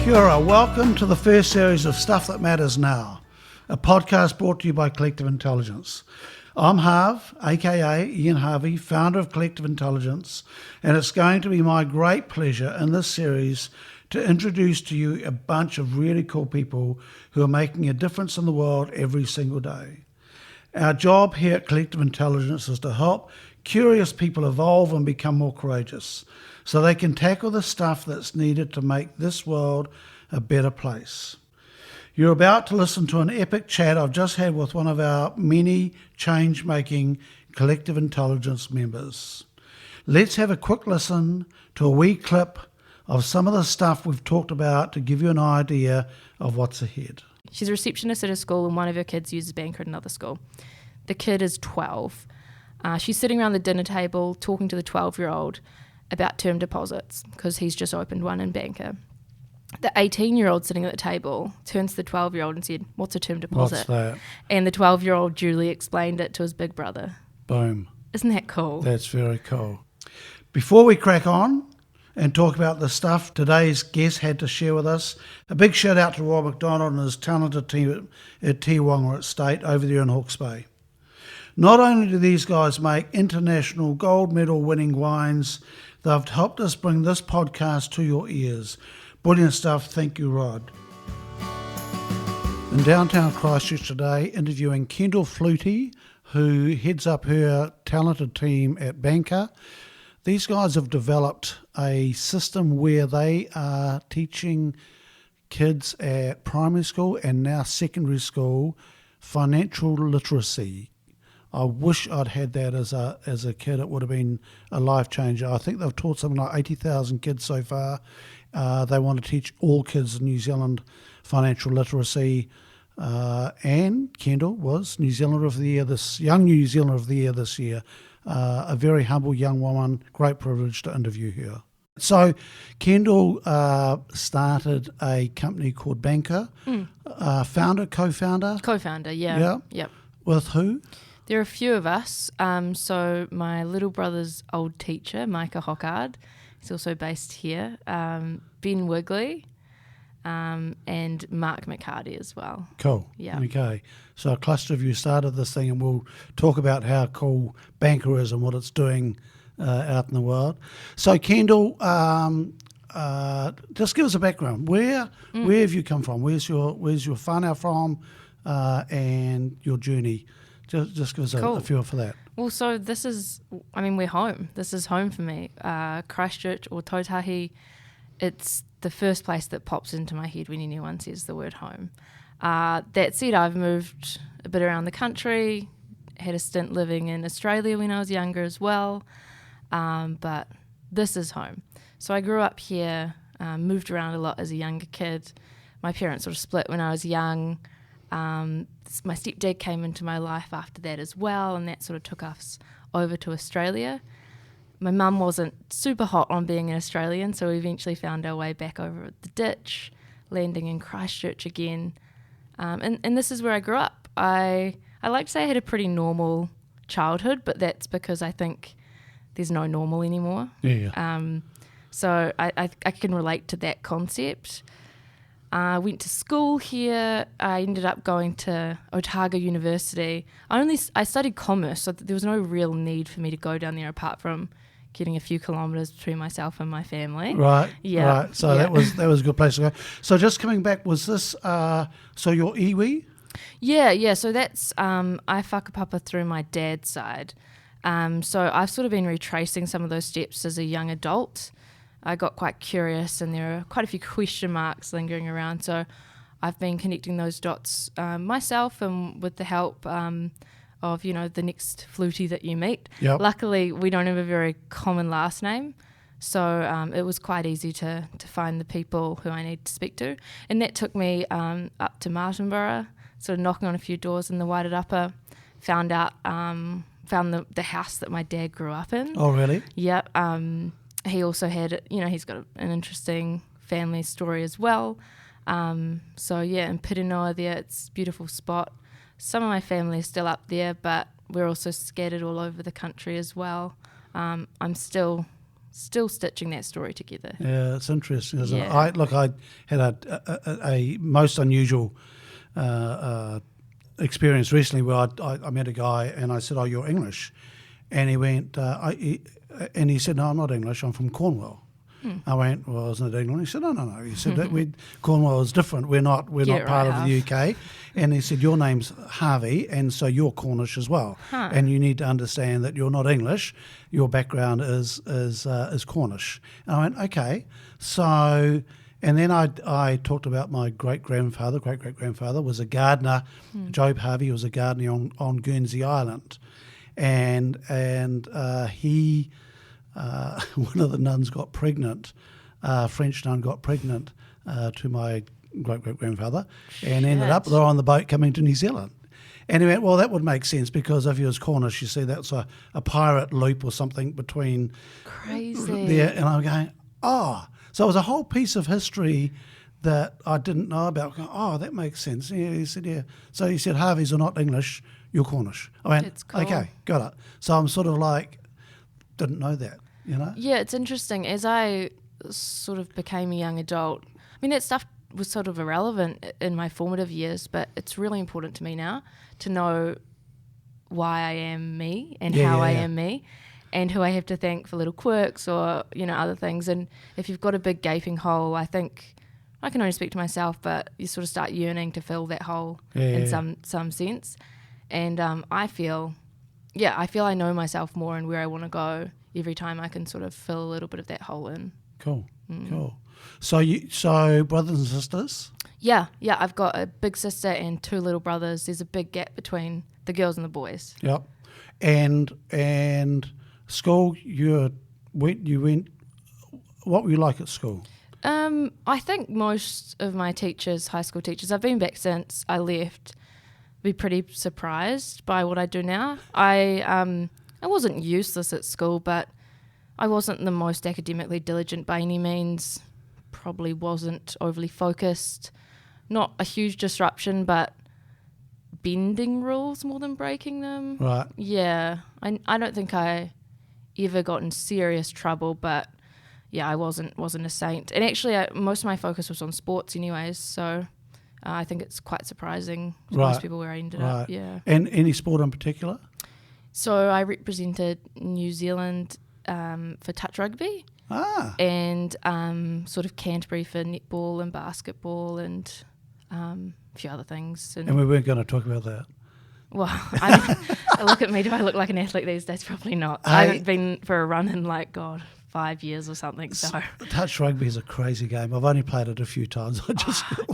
Kia ora, welcome to the first series of Stuff That Matters Now, a podcast brought to you by Collective Intelligence. I'm Harv, aka Ian Harvey, founder of Collective Intelligence, and it's going to be my great pleasure in this series to introduce to you a bunch of really cool people who are making a difference in the world every single day. Our job here at Collective Intelligence is to help curious people evolve and become more courageous so they can tackle the stuff that's needed to make this world a better place. You're about to listen to an epic chat I've just had with one of our many change-making Collective Intelligence members. Let's have a quick listen to a wee clip of some of the stuff we've talked about to give you an idea of what's ahead. She's a receptionist at a school and one of her kids uses banker at another school. The kid is 12. She's sitting around the dinner table talking to the 12-year-old about term deposits because he's just opened one in banker. The 18-year-old sitting at the table turns to the 12-year-old and said, "What's a term deposit?" What's that? And the 12-year-old duly explained it to his big brother. Boom. Isn't that cool? That's very cool. Before we crack on and talk about the stuff today's guest had to share with us, a big shout out to Roy McDonald and his talented team at Tiwanga Estate over there in Hawke's Bay. Not only do these guys make international gold medal winning wines, they've helped us bring this podcast to your ears. Brilliant stuff. Thank you, Rod. In downtown Christchurch today, interviewing Kendall Flutey, who heads up her talented team at Banker. These guys have developed a system where they are teaching kids at primary school and now secondary school financial literacy. I wish I'd had that as a kid. It would have been a life changer. I think they've taught something like 80,000 kids so far. They want to teach all kids in New Zealand financial literacy. And Kendall was New Zealander of the Year, Young New Zealander of the Year this year. A very humble young woman. Great privilege to interview her. So Kendall started a company called Banker. Founder, co-founder? Co-founder, yeah. Yep. With who? There are a few of us. So my little brother's old teacher, Micah Hockard, he's also based here, Ben Wigley, and Mark McHardy as well. Cool. Yeah. Okay. So a cluster of you started this thing, and we'll talk about how cool Banker is and what it's doing out in the world. So Kendall, just give us a background. Where have you come from? Where's your whānau from, and your journey? Just give us a feel for that. Well, so we're home. This is home for me. Christchurch or Tautahi, it's the first place that pops into my head when anyone says the word home. That said, I've moved a bit around the country, had a stint living in Australia when I was younger as well, but this is home. So I grew up here, moved around a lot as a younger kid. My parents sort of split when I was young. My stepdad came into my life after that as well, and that sort of took us over to Australia. My mum wasn't super hot on being an Australian, so we eventually found our way back over at the ditch, landing in Christchurch again. And this is where I grew up. I like to say I had a pretty normal childhood, but that's because I think there's no normal anymore. Yeah. So I can relate to that concept. I went to school here. I ended up going to Otago University. I studied commerce, so there was no real need for me to go down there apart from getting a few kilometres between myself and my family. Right. Yeah. Right. So that was a good place to go. So just coming back, was this so your iwi? Yeah. So that's I whakapapa through my dad's side. So I've sort of been retracing some of those steps as a young adult. I got quite curious, and there are quite a few question marks lingering around. So I've been connecting those dots myself, and with the help of the next Flutey that you meet. Yep. Luckily, we don't have a very common last name, so it was quite easy to find the people who I need to speak to. And that took me up to Martinborough, sort of knocking on a few doors in the Wairarapa, found the house that my dad grew up in. Oh, really? Yeah. He also had, he's got an interesting family story as well. So yeah, in Pirinoa there, it's a beautiful spot. Some of my family is still up there, but we're also scattered all over the country as well. I'm still still stitching that story together. Yeah, it's interesting, isn't it? Yeah. I had a most unusual experience recently where I met a guy and I said, "Oh, you're English," and he went, and he said, "No, I'm not English. I'm from Cornwall." I went, "Well, isn't it England?" He said, "No." He said that Cornwall is different. We're not Yeah, part right, of the UK. And he said, "Your name's Harvey, and so you're Cornish as well. Huh. And you need to understand that you're not English. Your background is Cornish." And I went, "Okay." So, and then I talked about my great great grandfather was a gardener. Job Harvey was a gardener on Guernsey Island, and he. One of the nuns got pregnant, French nun got pregnant to my great-great-grandfather and ended up there on the boat coming to New Zealand. And he went, well, that would make sense because if he was Cornish, you see, that's a pirate loop or something between Crazy. there. And I'm going, oh. So it was a whole piece of history that I didn't know about. Going, oh, that makes sense. Yeah, he said, yeah. So he said, Harveys are not English, you're Cornish. I went, It's cool. okay, got it. So I'm sort of like, didn't know that. You know? Yeah, it's interesting. As I sort of became a young adult, I mean, that stuff was sort of irrelevant in my formative years, but it's really important to me now to know why I am me and how I am me and who I have to thank for little quirks or, other things. And if you've got a big gaping hole, I think I can only speak to myself, but you sort of start yearning to fill that hole in some sense. And I feel I know myself more and where I want to go every time I can sort of fill a little bit of that hole in. Cool. So brothers and sisters? Yeah, I've got a big sister and two little brothers. There's a big gap between the girls and the boys. Yep. And school, you went. What were you like at school? I think most of my teachers, high school teachers, I've been back since I left, be pretty surprised by what I do now. I wasn't useless at school, but I wasn't the most academically diligent by any means. Probably wasn't overly focused. Not a huge disruption, but bending rules more than breaking them. Right. Yeah. I don't think I ever got in serious trouble, but yeah, I wasn't a saint. And actually, most of my focus was on sports anyways, so I think it's quite surprising to most people where I ended up. Yeah. And any sport in particular? So I represented New Zealand for touch rugby and sort of Canterbury for netball and basketball and a few other things. And we weren't going to talk about that. Well, look at me. Do I look like an athlete these days? Probably not. I haven't been for a run in 5 years or something. So touch rugby is a crazy game. I've only played it a few times.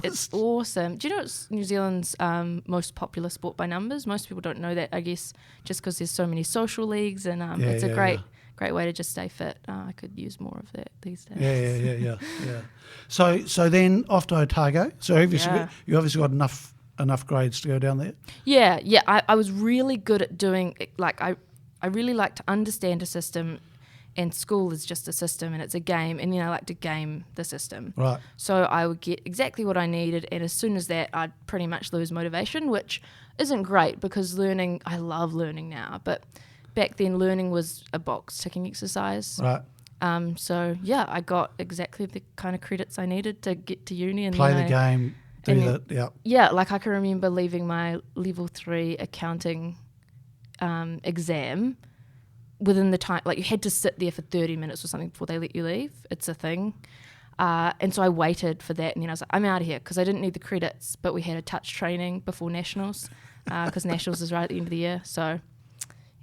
It's awesome. Do you know it's New Zealand's most popular sport by numbers? Most people don't know that, I guess, just because there's so many social leagues and it's a great way to just stay fit. I could use more of that these days. Yeah. So then off to Otago. So you obviously got enough grades to go down there? Yeah. I was really good at doing, I really like to understand a system, and school is just a system and it's a game, and I like to game the system. Right. So I would get exactly what I needed, and as soon as that, I'd pretty much lose motivation, which isn't great because I love learning now, but back then learning was a box ticking exercise. Right. So yeah, I got exactly the kind of credits I needed to get to uni and play the game. Yeah, I can remember leaving my level 3 accounting exam within the time, you had to sit there for 30 minutes or something before they let you leave. It's a thing. And so I waited for that, and then I was like, I'm out of here, because I didn't need the credits, but we had a touch training before Nationals, because Nationals is right at the end of the year. So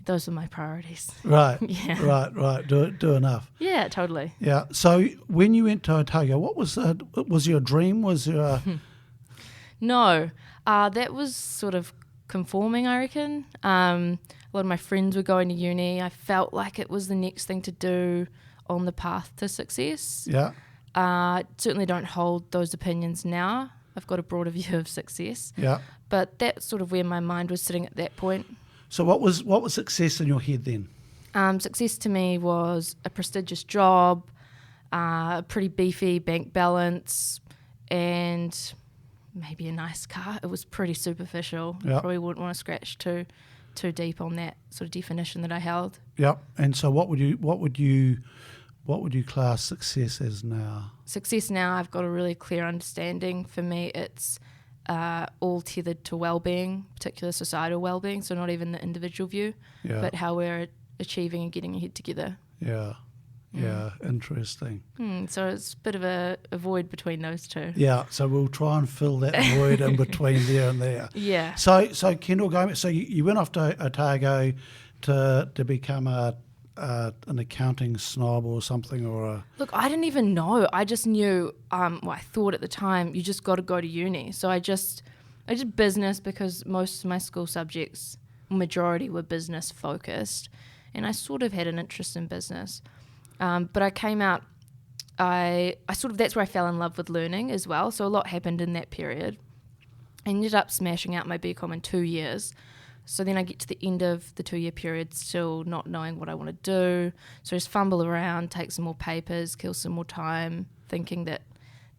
those were my priorities. Right. Yeah. Right. Do enough. Yeah, totally. Yeah. So when you went to Otago, what was your dream? Was there a... No, that was sort of conforming, I reckon. A lot of my friends were going to uni. I felt like it was the next thing to do on the path to success. Yeah. Certainly don't hold those opinions now. I've got a broader view of success. Yeah. But that's sort of where my mind was sitting at that point. So what was success in your head then? Success to me was a prestigious job, a pretty beefy bank balance, and maybe a nice car. It was pretty superficial. Yep. Probably wouldn't want to scratch too deep on that sort of definition that I held. Yep. And so what would you what would you class success as now? Success now, I've got a really clear understanding. For me, it's all tethered to well-being, particular societal well-being, so not even the individual view, but how we're achieving and getting ahead together. Yeah, interesting. So it's a bit of a void between those two. Yeah, so we'll try and fill that void in between there and there. Yeah. So Kendall, so you went off to Otago to become an accounting snob or something, or a... Look, I didn't even know. I just knew, I thought at the time, you just got to go to uni. So I did business because most of my school subjects, majority were business focused, and I sort of had an interest in business. But I came out, I sort of, that's where I fell in love with learning as well. So a lot happened in that period. I ended up smashing out my BCom in 2 years. So then I get to the end of the 2-year period still not knowing what I want to do. So I just fumble around, take some more papers, kill some more time, thinking that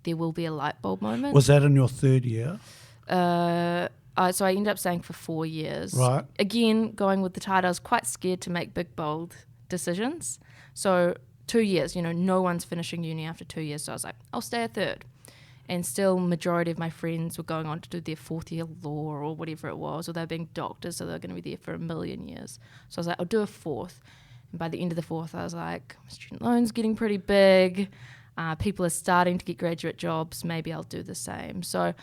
there will be a light bulb moment. Was that in your third year? So I ended up staying for 4 years. Right. Again, going with the tide, I was quite scared to make big, bold decisions. So 2 years, no one's finishing uni after 2 years. So I was like, I'll stay a third. And still, majority of my friends were going on to do their 4th year law or whatever it was, or they were being doctors, so they were going to be there for 1,000,000 years. So I was like, I'll do a 4th. And by the end of the 4th, I was like, student loan's getting pretty big. People are starting to get graduate jobs. Maybe I'll do the same. So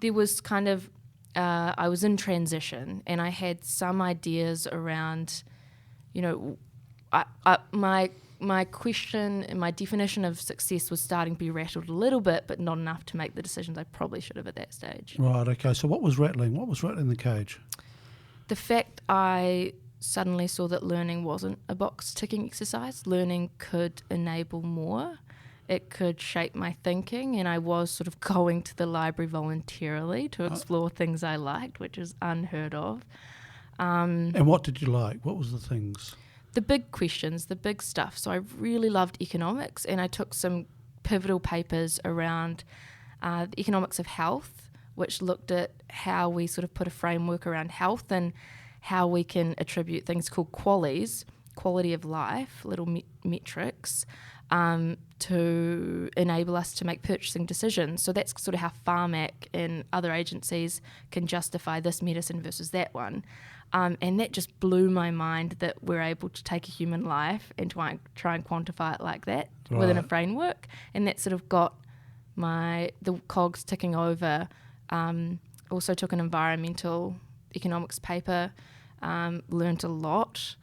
there was kind of, I was in transition, and I had some ideas around, my question and my definition of success was starting to be rattled a little bit, but not enough to make the decisions I probably should have at that stage. Right, okay. So what was rattling? What was rattling the cage? The fact I suddenly saw that learning wasn't a box-ticking exercise. Learning could enable more. It could shape my thinking, and I was sort of going to the library voluntarily to explore things I liked, which is unheard of. And what did you like? What was the things? The big questions, the big stuff. So I really loved economics, and I took some pivotal papers around the economics of health, which looked at how we sort of put a framework around health and how we can attribute things called QALYs, quality of life, little metrics, to enable us to make purchasing decisions. So that's sort of how Pharmac and other agencies can justify this medicine versus that one. And that just blew my mind that we're able to take a human life and try and quantify it like that within a framework. And that sort of got the cogs ticking over. Also took an environmental economics paper, learned a lot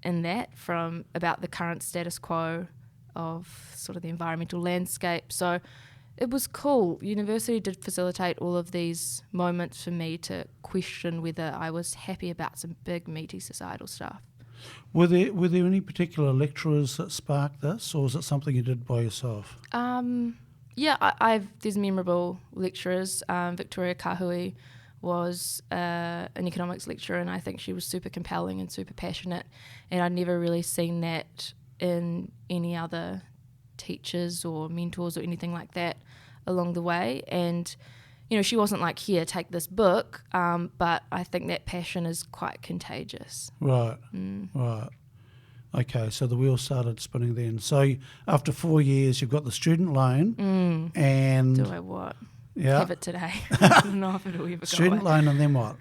in that from about the current status quo of sort of the environmental landscape. So it was cool. University did facilitate all of these moments for me to question whether I was happy about some big, meaty societal stuff. Were there any particular lecturers that sparked this, or was it something you did by yourself? There's memorable lecturers. Victoria Kahui was an economics lecturer, and I think she was super compelling and super passionate, and I'd never really seen that in any other teachers or mentors or anything like that along the way. And she wasn't like, here, take this book, but I think that passion is quite contagious. Right. Okay, so the wheels started spinning then. So after 4 years, you've got the student loan, and do I what? Yeah, have it today. I don't know if it'll ever go student away. loan, and then what?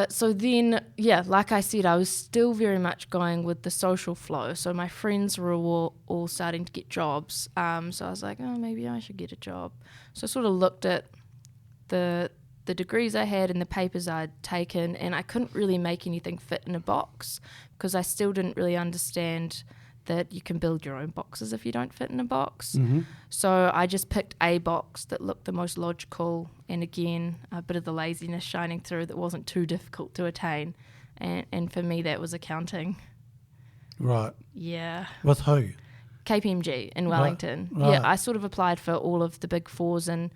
So then, like I said, I was still very much going with the social flow. So my friends were all starting to get jobs. So I was like, maybe I should get a job. So I sort of looked at the degrees I had and the papers I'd taken, and I couldn't really make anything fit in a box because I still didn't really understand that you can build your own boxes if you don't fit in a box. Mm-hmm. So I just picked a box that looked the most logical, and again, a bit of the laziness shining through that wasn't too difficult to attain. And for me, that was accounting. Right. Yeah. With who? KPMG in Wellington. Right. Yeah, I sort of applied for all of the big fours, and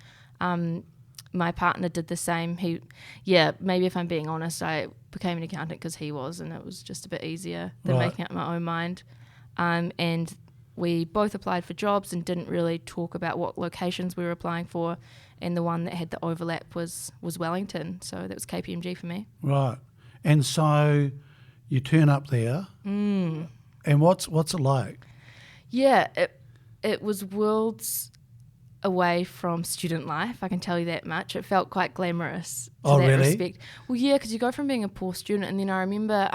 my partner did the same. Maybe if I'm being honest, I became an accountant because he was, and it was just a bit easier than making up my own mind. And we both applied for jobs and didn't really talk about what locations we were applying for, and the one that had the overlap was Wellington, so that was KPMG for me. Right. And so you turn up there, and what's it like? Yeah, it was worlds away from student life, I can tell you that much. It felt quite glamorous to that respect. Well, yeah, because you go from being a poor student, and then I remember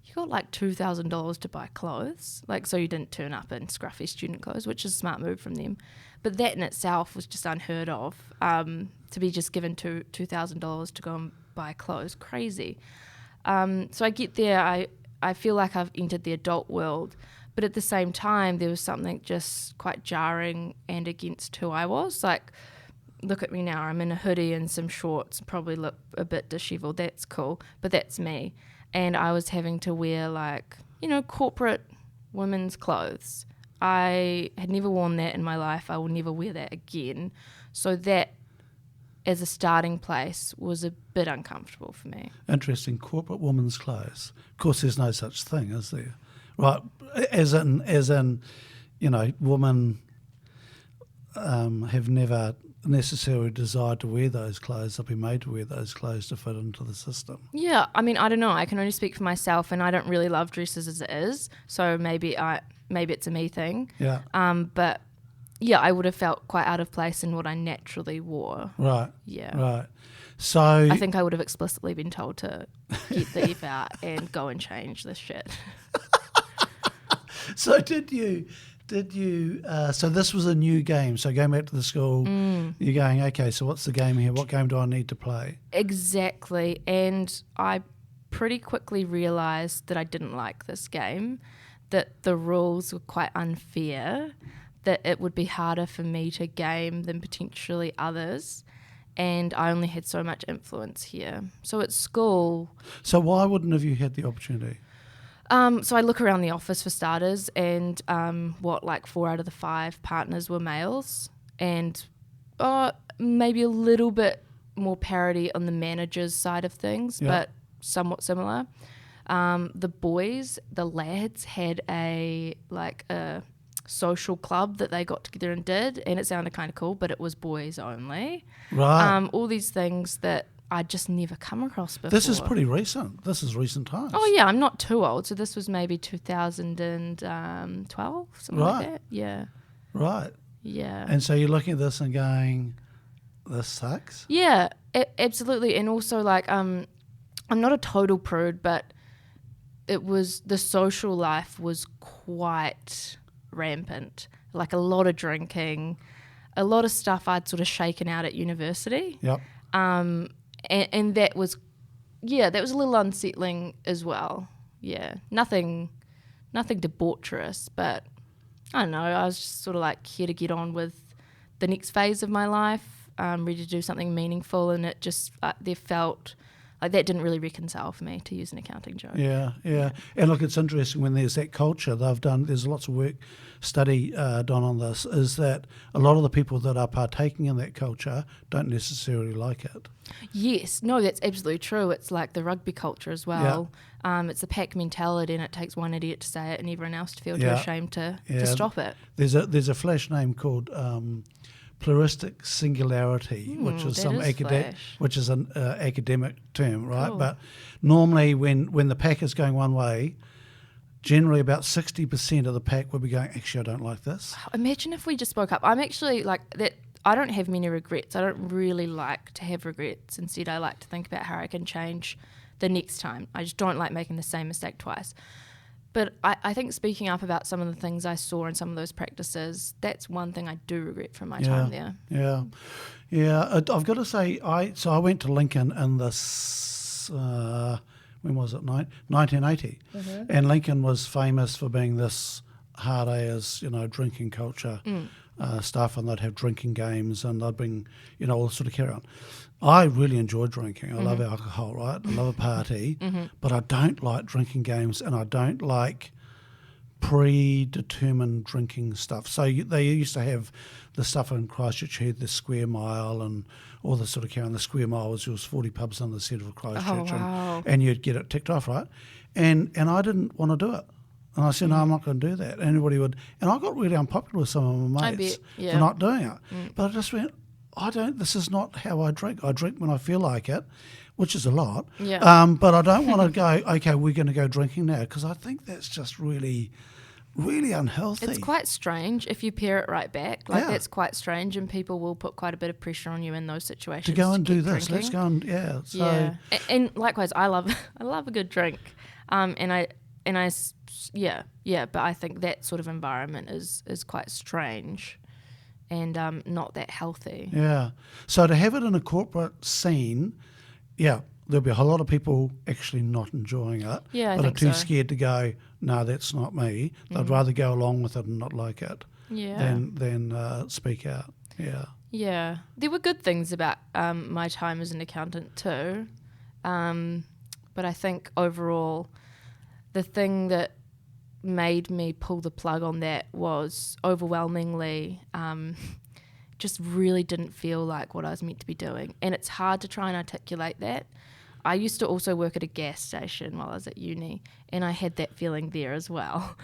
you got like $2,000 to buy clothes, like, so you didn't turn up in scruffy student clothes, which is a smart move from them. But that in itself was just unheard of, to be just given $2,000 to go and buy clothes. Crazy. So I get there, I feel like I've entered the adult world, but at the same time, there was something just quite jarring and against who I was. Like, look at me now, I'm in a hoodie and some shorts, probably look a bit disheveled, that's cool, but that's me. And I was having to wear, like, corporate women's clothes. I had never worn that in my life. I will never wear that again. So that, as a starting place, was a bit uncomfortable for me. Interesting, corporate women's clothes. Of course, there's no such thing, is there? Right, as in, women have never necessarily desired to wear those clothes. They've been made to wear those clothes to fit into the system. Yeah, I mean, I don't know. I can only speak for myself, and I don't really love dresses as it is. So maybe it's a me thing. Yeah. But yeah, I would have felt quite out of place in what I naturally wore. Right. Yeah. Right. So I think I would have explicitly been told to get the F out and go and change this shit. So did you? So this was a new game. So going back to the school, you're going, okay, so what's the game here? What game do I need to play? Exactly. And I pretty quickly realised that I didn't like this game, that the rules were quite unfair, that it would be harder for me to game than potentially others. And I only had so much influence here. So at school... So why wouldn't have you had the opportunity? So I look around the office for starters, and 4 out of the 5 partners were males, and maybe a little bit more parity on the manager's side of things, but somewhat similar. The lads had a social club that they got together and did, and it sounded kind of cool, but it was boys only. Right. All these things that I'd just never come across before. This is pretty recent. This is recent times. Oh, yeah, I'm not too old. So this was maybe 2012, something like that. Yeah. Right. Yeah. And so you're looking at this and going, this sucks? Yeah, absolutely. And also, I'm not a total prude, but the social life was quite rampant. Like a lot of drinking, a lot of stuff I'd sort of shaken out at university. Yep. And that was a little unsettling as well. Yeah, nothing debaucherous, but I don't know. I was just sort of here to get on with the next phase of my life, ready to do something meaningful, and it just there felt like that didn't really reconcile for me, to use an accounting joke. Yeah. And look, it's interesting when there's that culture there's lots of work, study done on this, is that a lot of the people that are partaking in that culture don't necessarily like it. Yes, no, that's absolutely true. It's like the rugby culture as well. Yeah. It's a pack mentality, and it takes one idiot to say it and everyone else to feel too ashamed to stop it. There's a flash name called pluralistic singularity, which is an academic term, right? Cool. But normally when the pack is going one way, generally about 60% of the pack would be going, actually, I don't like this. Imagine if we just spoke up. I'm actually like that. I don't have many regrets. I don't really like to have regrets. Instead, I like to think about how I can change the next time. I just don't like making the same mistake twice. But I think speaking up about some of the things I saw in some of those practices, that's one thing I do regret from my time there. Yeah. I've got to say, I went to Lincoln in this, when was it, 1980. Mm-hmm. And Lincoln was famous for being this hard as, drinking culture stuff, and they'd have drinking games, and they'd bring, all the sort of carry on. I really enjoy drinking. I love alcohol, right? I love a party, but I don't like drinking games, and I don't like predetermined drinking stuff. So they used to have the stuff in Christchurch, had the square mile and all the sort of carry on. The square mile was 40 pubs in the centre of Christchurch, and you'd get it ticked off, right? And I didn't want to do it. And I said, no, I'm not going to do that. Anybody would. And I got really unpopular with some of my mates for not doing it. But I just went, this is not how I drink. I drink when I feel like it, which is a lot. Yeah. But I don't want to go, okay, we're going to go drinking now, because I think that's just really, really unhealthy. It's quite strange if you pair it right back. Like, Yeah. that's quite strange, and people will put quite a bit of pressure on you in those situations. to go and do keep this. drinking. Let's go and, yeah. So, Yeah, and likewise, I love a good drink, but I think that sort of environment is quite strange, and not that healthy. yeah. So to have it in a corporate scene, yeah, there'll be a whole lot of people actually not enjoying it, Yeah, I but are think too so. scared to go, no, that's not me. They'd rather go along with it and not like it Yeah. than speak out. Yeah. Yeah, there were good things about my time as an accountant too, but I think overall, the thing that made me pull the plug on that was overwhelmingly just really didn't feel like what I was meant to be doing, and it's hard to try and articulate that. I used to also work at a gas station while I was at uni, and I had that feeling there as well.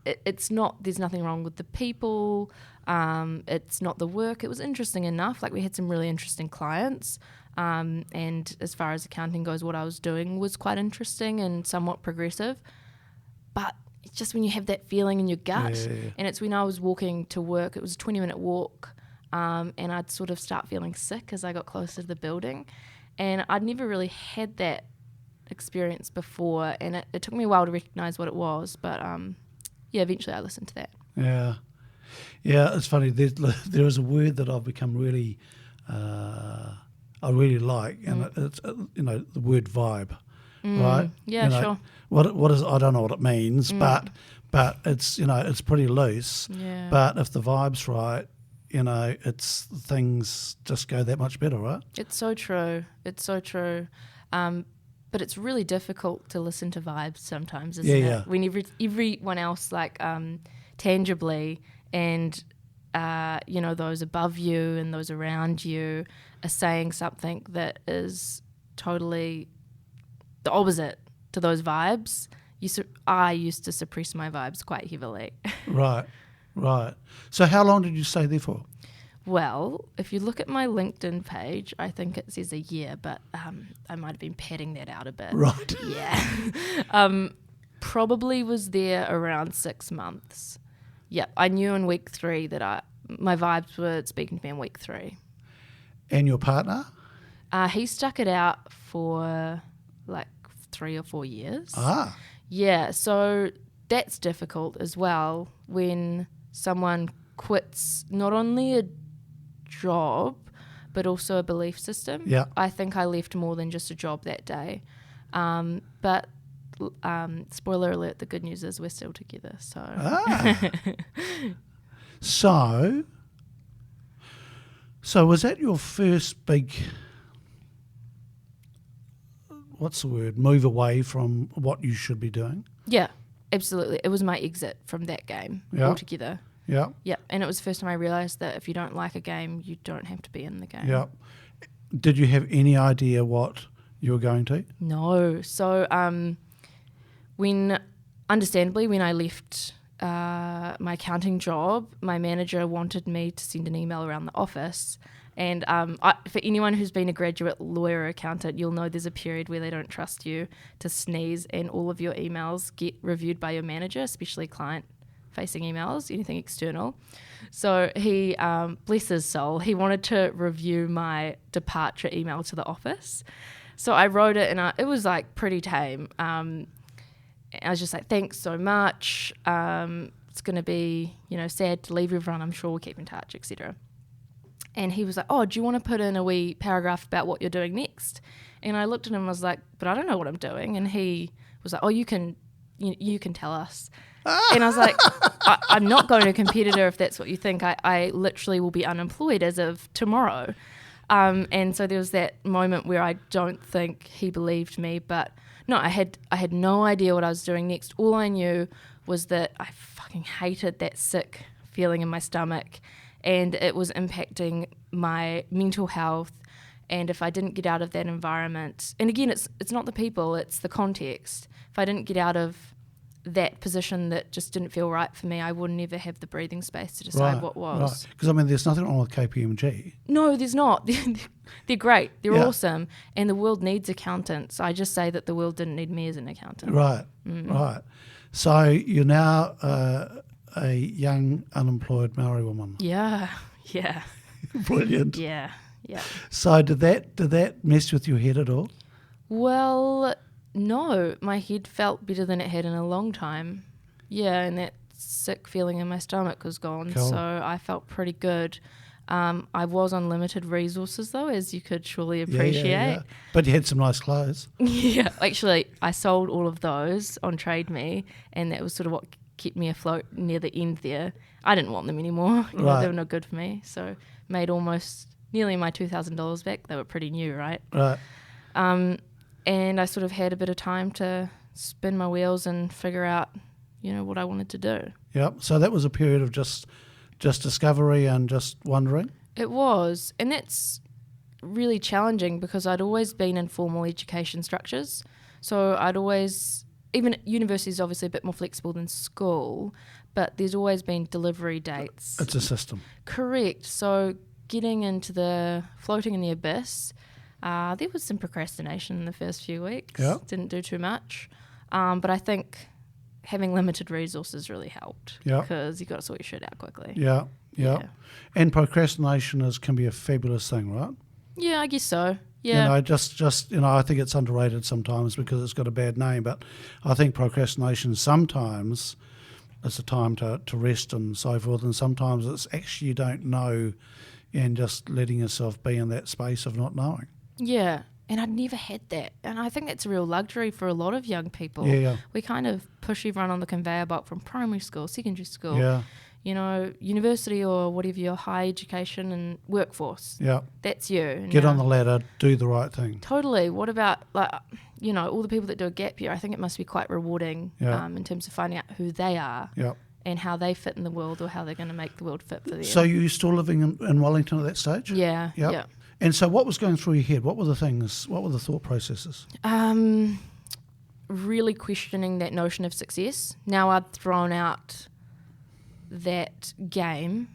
It's not, there's nothing wrong with the people, it's not the work. It was interesting enough, like we had some really interesting clients, and as far as accounting goes, what I was doing was quite interesting and somewhat progressive, but it's just when you have that feeling in your gut, Yeah. and it's when I was walking to work, it was a 20-minute walk, and I'd sort of start feeling sick as I got closer to the building, and I'd never really had that experience before, and it took me a while to recognise what it was, but yeah, eventually I listened to that. Yeah. Yeah, it's funny. There is a word that I've become really, I really like, and it's the word vibe, right? Yeah, sure. What is, I don't know what it means, but it's it's pretty loose. Yeah. But if the vibe's right, it's things just go that much better, right? It's so true. It's so true. But it's really difficult to listen to vibes sometimes, isn't Yeah. it? When everyone else, like, tangibly, and those above you and those around you are saying something that is totally the opposite to those vibes. I used to suppress my vibes quite heavily. Right. So how long did you stay there for? Well, if you look at my LinkedIn page, I think it says a year, but I might have been padding that out a bit. Right. Yeah. Probably was there around 6 months. Yeah, I knew in week 3 that my vibes were speaking to me in week 3. And your partner? He stuck it out for like 3 or 4 years. Ah. Yeah, so that's difficult as well when someone quits not only a job but also a belief system. Yeah. I think I left more than just a job that day. But spoiler alert, the good news is we're still together. So So was that your first big, what's the word, move away from what you should be doing? yeah, absolutely. It was my exit from that game altogether. Yeah. Yeah, and it was the first time I realised that if you don't like a game, you don't have to be in the game. Yeah. Did you have any idea what you were going to? No. So when I left my accounting job, my manager wanted me to send an email around the office. And for anyone who's been a graduate lawyer or accountant, you'll know there's a period where they don't trust you to sneeze and all of your emails get reviewed by your manager, especially client-facing emails, anything external. So he, bless his soul, he wanted to review my departure email to the office. So I wrote it, and it was like pretty tame. I was just like, thanks so much. It's going to be, sad to leave everyone. I'm sure we'll keep in touch, etc. And he was like, oh, do you want to put in a wee paragraph about what you're doing next? And I looked at him and was like, but I don't know what I'm doing. And he was like, oh, you can tell us. And I was like, I'm not going to a competitor if that's what you think. I literally will be unemployed as of tomorrow. And so there was that moment where I don't think he believed me, but no, I had no idea what I was doing next. All I knew was that I fucking hated that sick feeling in my stomach, and it was impacting my mental health. And if I didn't get out of that environment, and again, it's not the people, it's the context. If I didn't get out of that position that just didn't feel right for me, I would never have the breathing space to decide what was. Right. Because, there's nothing wrong with KPMG. No, there's not. They're great. They're Yeah. awesome. And the world needs accountants. I just say that the world didn't need me as an accountant. Right, right. So you're now a young unemployed Maori woman. Yeah. Brilliant. Yeah. So did that mess with your head at all? Well, no, my head felt better than it had in a long time. Yeah, and that sick feeling in my stomach was gone, Cool. so I felt pretty good. I was on limited resources though, as you could surely appreciate. Yeah. But you had some nice clothes. Yeah, actually, I sold all of those on Trade Me, and that was sort of what kept me afloat near the end there. I didn't want them anymore. You know, they were no good for me, so made almost nearly my $2,000 back. They were pretty new, right? Right. And I sort of had a bit of time to spin my wheels and figure out, you know, what I wanted to do. Yep. So that was a period of just discovery and just wondering. It was, and that's really challenging because I'd always been in formal education structures. So I'd always, even at university is obviously a bit more flexible than school, but there's always been delivery dates. It's a system. Correct. So getting into the floating in the abyss, there was some procrastination in the first few weeks. Yeah. Didn't do too much. But I think having limited resources really helped. Yeah. Because you got to sort your shit out quickly. Yeah. And procrastination can be a fabulous thing, right? Yeah, I guess so. Yeah. You know, just I think it's underrated sometimes because it's got a bad name, but I think procrastination sometimes is a time to rest and so forth, and sometimes it's actually you don't know and just letting yourself be in that space of not knowing. Yeah, and I'd never had that. And I think that's a real luxury for a lot of young people. Yeah. We kind of push everyone on the conveyor belt from primary school, secondary school, Yeah. you know, university or whatever your high education and workforce. Yeah. That's you. Get Now, on the ladder, do the right thing. Totally. What about, like, you know, all the people that do a gap year? I think it must be quite rewarding in terms of finding out who they are and how they fit in the world or how they're going to make the world fit for them. So you still living in Wellington at that stage? Yeah. Yep. Yeah. And so what was going through your head? What were the things? What were the thought processes? Really questioning that notion of success. Now I'd thrown out that game,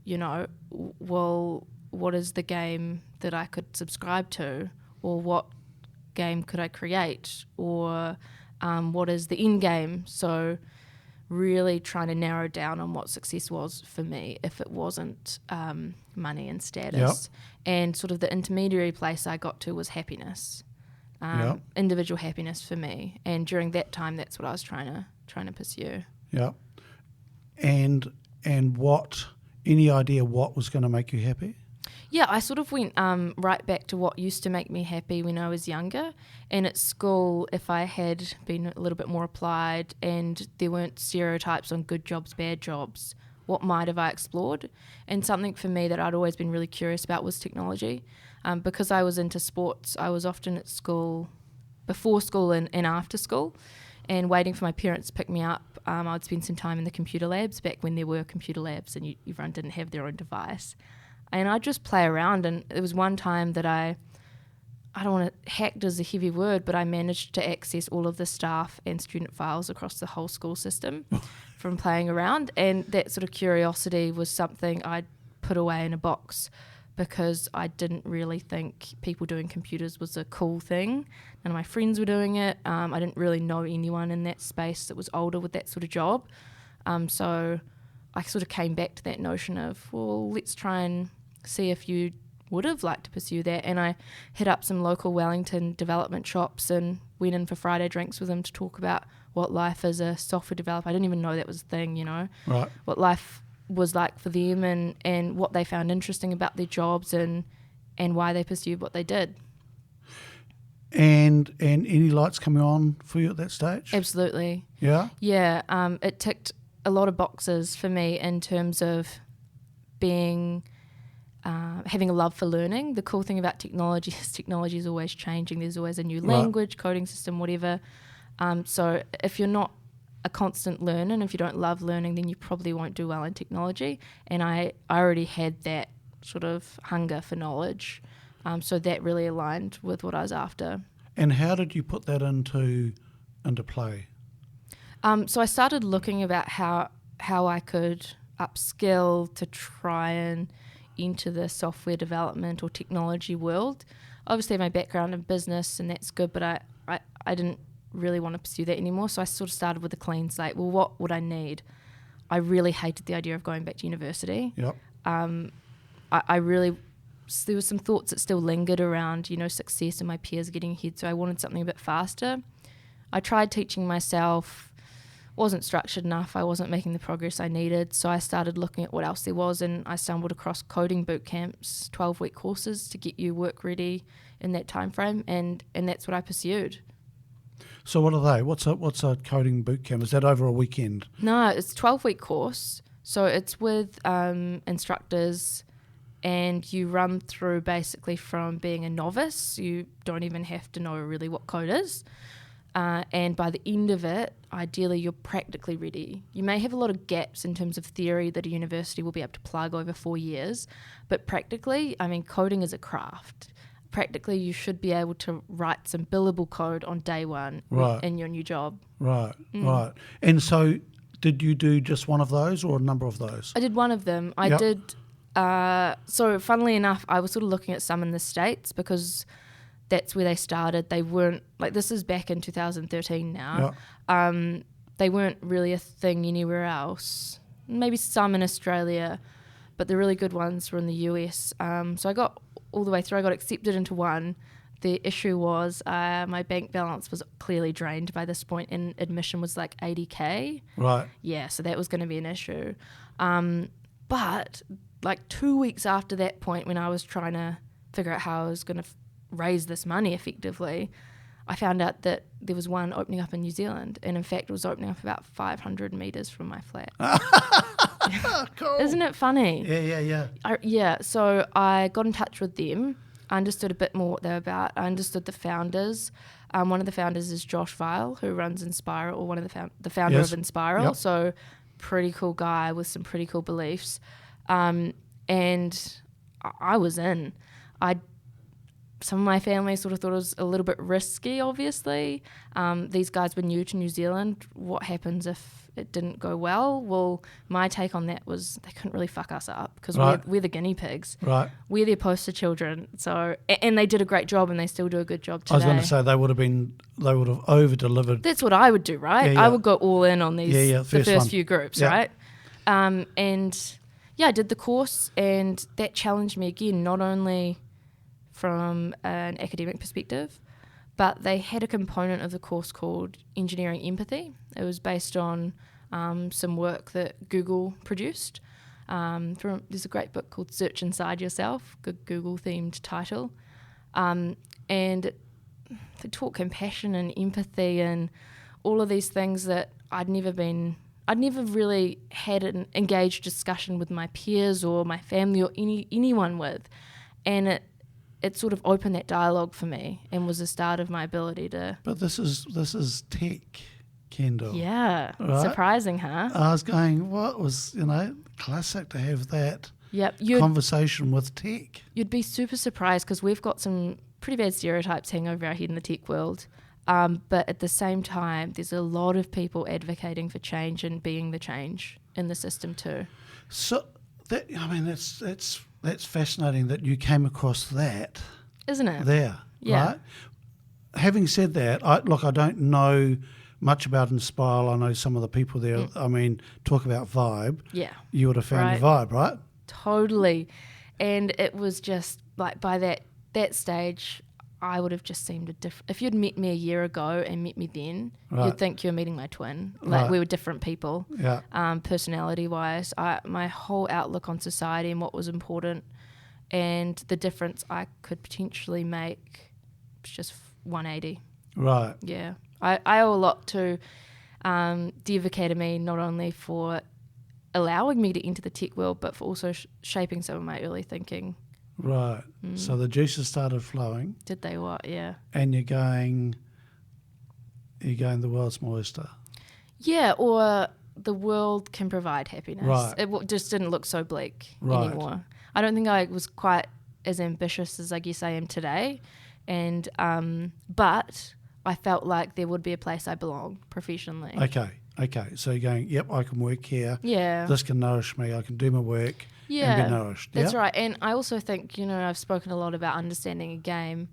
you know, well, what is the game that I could subscribe to, or what game could I create, or what is the end game? So really trying to narrow down on what success was for me if it wasn't money and status. And sort of the intermediary place I got to was happiness, individual happiness for me. And during that time, that's what I was trying to pursue. Yeah. And what, any idea what was going to make you happy? Yeah, I sort of went right back to what used to make me happy when I was younger. And at school, if I had been a little bit more applied and there weren't stereotypes on good jobs, bad jobs, what might have I explored? And something for me that I'd always been really curious about was technology. Because I was into sports, I was often at school, before school and after school, and waiting for my parents to pick me up. I would spend some time in the computer labs back when there were computer labs and everyone didn't have their own device. And I'd just play around, and there was one time that I don't want to, hacked is a heavy word, but I managed to access all of the staff and student files across the whole school system from playing around. And that sort of curiosity was something I'd put away in a box because I didn't really think people doing computers was a cool thing. None of my friends were doing it. I didn't really know anyone in that space that was older with that sort of job. So I sort of came back to that notion of, well, let's try and see if you would have liked to pursue that. And I hit up some local Wellington development shops and went in for Friday drinks with them to talk about what life as a software developer. I didn't even know that was a thing, you know. Right. What life was like for them and what they found interesting about their jobs and why they pursued what they did. And any lights coming on for you at that stage? Absolutely. Yeah? Yeah. It ticked a lot of boxes for me in terms of being... having a love for learning. The cool thing about technology is technology is always changing. There's always a new language, coding system, whatever. So if you're not a constant learner and if you don't love learning, then you probably won't do well in technology. And I already had that sort of hunger for knowledge. So that really aligned with what I was after. And how did you put that into play? So I started looking about how I could upskill to try and into the software development or technology world. Obviously my background in business and that's good, but I didn't really want to pursue that anymore. So I sort of started with a clean slate. Well, what would I need? I really hated the idea of going back to university. Yep. I really, there were some thoughts that still lingered around, success and my peers getting ahead. So I wanted something a bit faster. I tried teaching myself, wasn't structured enough. I wasn't making the progress I needed. So I started looking at what else there was, and I stumbled across coding boot camps, 12-week courses to get you work ready in that time frame, and that's what I pursued. So what are they? What's a coding boot camp? Is that over a weekend? No, it's a 12-week course. So it's with instructors, and you run through basically from being a novice. You don't even have to know really what code is. And by the end of it, ideally, you're practically ready. You may have a lot of gaps in terms of theory that a university will be able to plug over 4 years, but practically, coding is a craft. Practically, you should be able to write some billable code on day one in your new job. Right. And so did you do just one of those or a number of those? I did one of them. I did. So funnily enough, I was sort of looking at some in the States because that's where they started. They weren't, this is back in 2013 now. Yeah. They weren't really a thing anywhere else. Maybe some in Australia, but the really good ones were in the US. So I got all the way through. I got accepted into one. The issue was my bank balance was clearly drained by this point, and admission was like $80K. Right. Yeah, so that was going to be an issue. But 2 weeks after that point, when I was trying to figure out how I was going to raise this money effectively, I found out that there was one opening up in New Zealand, and in fact it was opening up about 500 metres from my flat. Cool. Isn't it funny? Yeah. So I got in touch with them. I understood a bit more what they were about. I understood the founders. One of the founders is Josh Vile, who runs Inspire, or one of the founder of Inspire. Yep. So pretty cool guy with some pretty cool beliefs. And I was in. Some of my family sort of thought it was a little bit risky, obviously. These guys were new to New Zealand. What happens if it didn't go well? Well, my take on that was they couldn't really fuck us up because we're the guinea pigs. Right. We're their poster children. So, and they did a great job, and they still do a good job today. I was going to say they would have over-delivered. That's what I would do, right? Yeah. I would go all in on these the first few groups, yeah. right? I did the course, and that challenged me again, not only from an academic perspective, but they had a component of the course called Engineering Empathy. It was based on some work that Google produced. There's a great book called Search Inside Yourself, good Google-themed title. And they taught compassion and empathy and all of these things that I'd never really had an engaged discussion with my peers or my family or anyone with. And it sort of opened that dialogue for me and was the start of my ability to... But this is tech, Kendall. Yeah, right? Surprising, huh? I was going, what was, classic to have that conversation with tech. You'd be super surprised because we've got some pretty bad stereotypes hanging over our head in the tech world. But at the same time, there's a lot of people advocating for change and being the change in the system too. So, that's fascinating that you came across that. Isn't it? There, yeah. Right? Having said that, I don't know much about Inspire. I know some of the people there. Talk about vibe. Yeah. You would have found your vibe, right? Totally. And it was just by that stage, I would have just seemed if you'd met me a year ago and met me then, you'd think you were meeting my twin. We were different people. Yeah. Personality-wise, my whole outlook on society and what was important and the difference I could potentially make was just 180. Right. Yeah. I owe a lot to Dev Academy, not only for allowing me to enter the tech world, but for also shaping some of my early thinking. Right. So the juices started flowing. Did they what? Yeah. And you're going the world's my oyster. Yeah, or the world can provide happiness. Right. It just didn't look so bleak anymore. I don't think I was quite as ambitious as I guess I am today. And but I felt like there would be a place I belong professionally. Okay. So you're going, yep, I can work here. Yeah. This can nourish me. I can do my work. Yeah, and be nourished. That's right. And I also think, I've spoken a lot about understanding a game.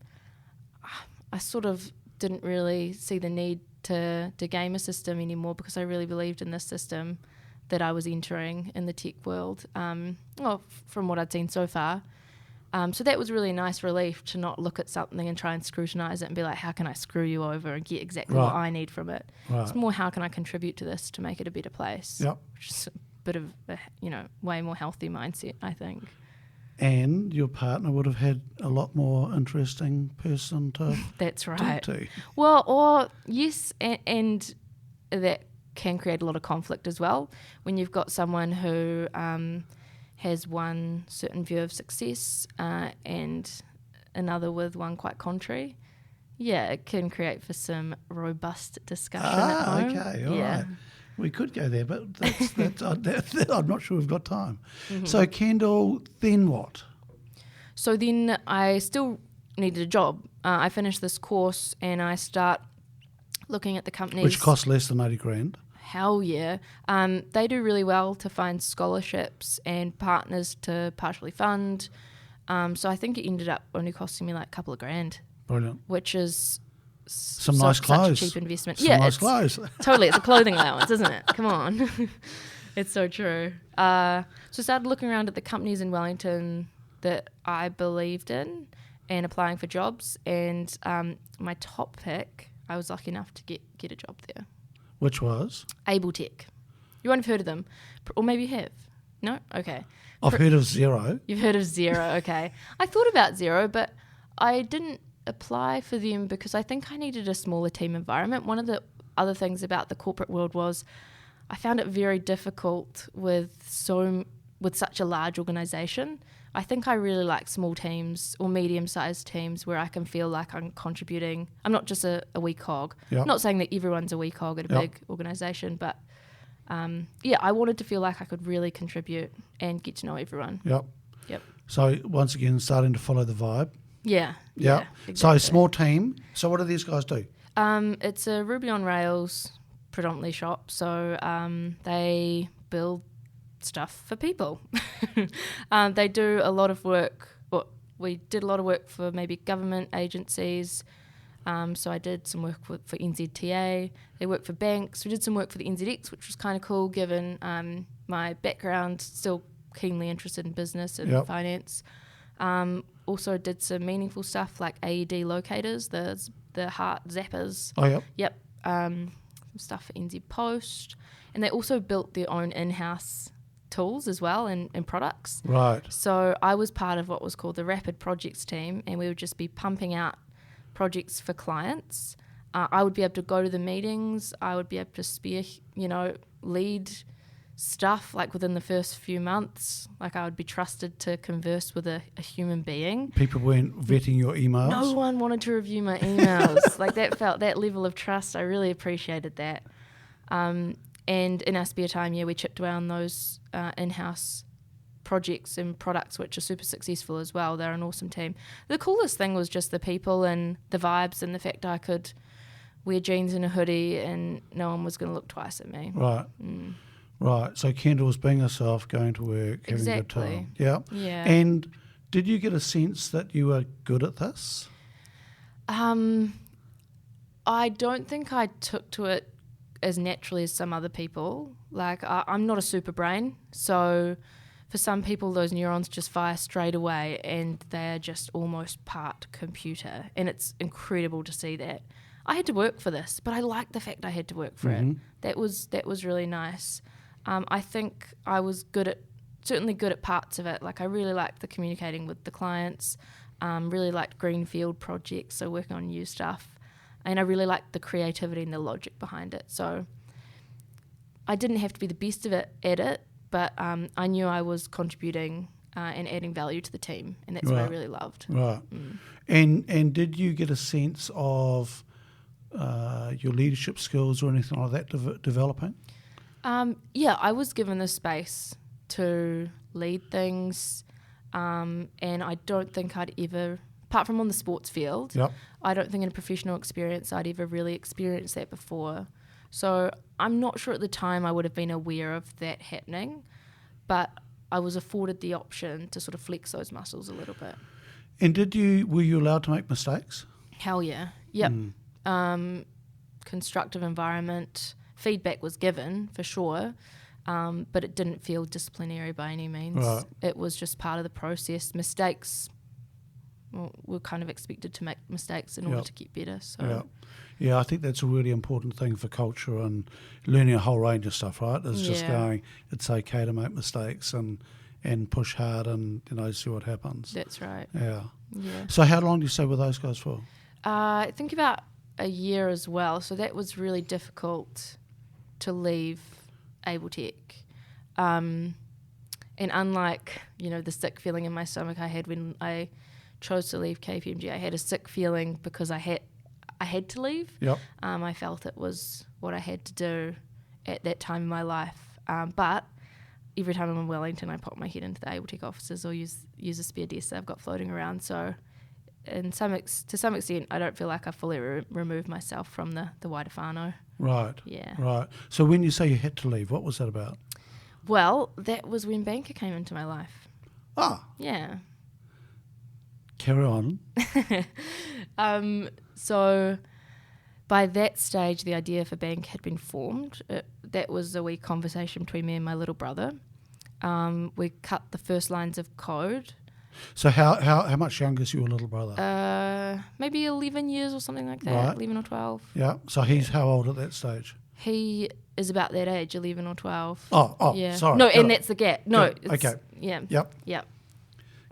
I sort of didn't really see the need to game a system anymore because I really believed in this system that I was entering in the tech world, from what I'd seen so far. So that was really a nice relief to not look at something and try and scrutinise it and be like, how can I screw you over and get exactly what I need from it? Right. It's more, how can I contribute to this to make it a better place? Yep. Which is a bit of a, way more healthy mindset, I think. And your partner would have had a lot more interesting person to That's right. talk to. Well, or yes, and that can create a lot of conflict as well when you've got someone who has one certain view of success and another with one quite contrary. Yeah, it can create for some robust discussion at home. Okay, all right. We could go there, but I'm not sure we've got time. Mm-hmm. So, Kendall, then what? So then I still needed a job. I finished this course and I start looking at the companies. Which costs less than 80 grand. Hell yeah. They do really well to find scholarships and partners to partially fund. So I think it ended up only costing me like a couple of grand. Brilliant. Which is nice clothes. Such a cheap investment. Nice clothes. Totally. It's a clothing allowance, isn't it? Come on. It's so true. So I started looking around at the companies in Wellington that I believed in and applying for jobs. And my top pick, I was lucky enough to get a job there. Which was? Able Tech. You won't have heard of them. Or maybe you have. No? Okay. I've heard of Xero. You've heard of Xero, okay. I thought about Xero, but I didn't apply for them because I think I needed a smaller team environment. One of the other things about the corporate world was I found it very difficult with such a large organisation. I think I really like small teams or medium-sized teams where I can feel like I'm contributing. I'm not just a wee cog. Yep. I'm not saying that everyone's a wee cog at a big organisation, but I wanted to feel like I could really contribute and get to know everyone. Yep. So once again, starting to follow the vibe. Yeah. Exactly. So small team. So what do these guys do? It's a Ruby on Rails predominantly shop. So they build stuff for people. They do a lot of work. Well, we did a lot of work for maybe government agencies. So I did some work for NZTA. They work for banks. We did some work for the NZX, which was kind of cool given my background, still keenly interested in business and finance. Also did some meaningful stuff like AED locators, the heart zappers. Oh, yep. Yep. Some stuff for NZ Post. And they also built their own in-house tools as well and products. Right. So I was part of what was called the Rapid Projects team, and we would just be pumping out projects for clients. I would be able to go to the meetings. I would be able to lead stuff like within the first few months. Like I would be trusted to converse with a human being. People weren't vetting your emails? No one wanted to review my emails. Like that level of trust. I really appreciated that. And in our spare time, we chipped away on those in-house projects and products, which are super successful as well. They're an awesome team. The coolest thing was just the people and the vibes and the fact I could wear jeans and a hoodie and no one was going to look twice at me. Right. Right. So Kendall was being herself, going to work, having a good time. Yeah. And did you get a sense that you were good at this? I don't think I took to it as naturally as some other people. Like I'm not a super brain, so for some people those neurons just fire straight away and they're just almost part computer, and it's incredible to see that. I had to work for this, but I liked the fact I had to work for it. That was really nice. I think I was certainly good at parts of it. Like I really liked the communicating with the clients, really liked greenfield projects, so working on new stuff. And I really liked the creativity and the logic behind it. So I didn't have to be the best of it at it, but I knew I was contributing and adding value to the team, and that's what I really loved. Right. And did you get a sense of your leadership skills or anything like that developing? I was given the space to lead things, and I don't think I'd ever, apart from on the sports field, I don't think in a professional experience I'd ever really experienced that before. So I'm not sure at the time I would have been aware of that happening, but I was afforded the option to sort of flex those muscles a little bit. And were you allowed to make mistakes? Hell yeah. Yep. constructive environment. Feedback was given, for sure, but it didn't feel disciplinary by any means. Right. It was just part of the process. Mistakes, well, we're kind of expected to make mistakes in order to get better. So. Yeah, I think that's a really important thing for culture and learning a whole range of stuff, right? It's just going, it's okay to make mistakes and push hard and, see what happens. That's right. Yeah. Yeah. So how long do you stay with those guys for? I think about a year as well. So that was really difficult to leave Able Tech. And unlike, the sick feeling in my stomach I had when I chose to leave KPMG, I had a sick feeling because I had to leave. Yep. I felt it was what I had to do at that time in my life. But every time I'm in Wellington, I pop my head into the Able Tech offices or use a spare desk that I've got floating around. So to some extent, I don't feel like I fully removed myself from the wider whānau. Right. Yeah. Right. So when you say you had to leave, what was that about? Well, that was when banker came into my life. Ah. Yeah. Carry on. So by that stage, the idea for bank had been formed. That was a wee conversation between me and my little brother. We cut the first lines of code. So how much younger is your little brother? Maybe 11 years or something like that, Right. 11 or 12. Yeah. So he's how old at that stage? He is about that age, 11 or 12. Oh, yeah. sorry. No, Got and it. that's the gap. No, Got it. it's, Okay. Yeah. Yep.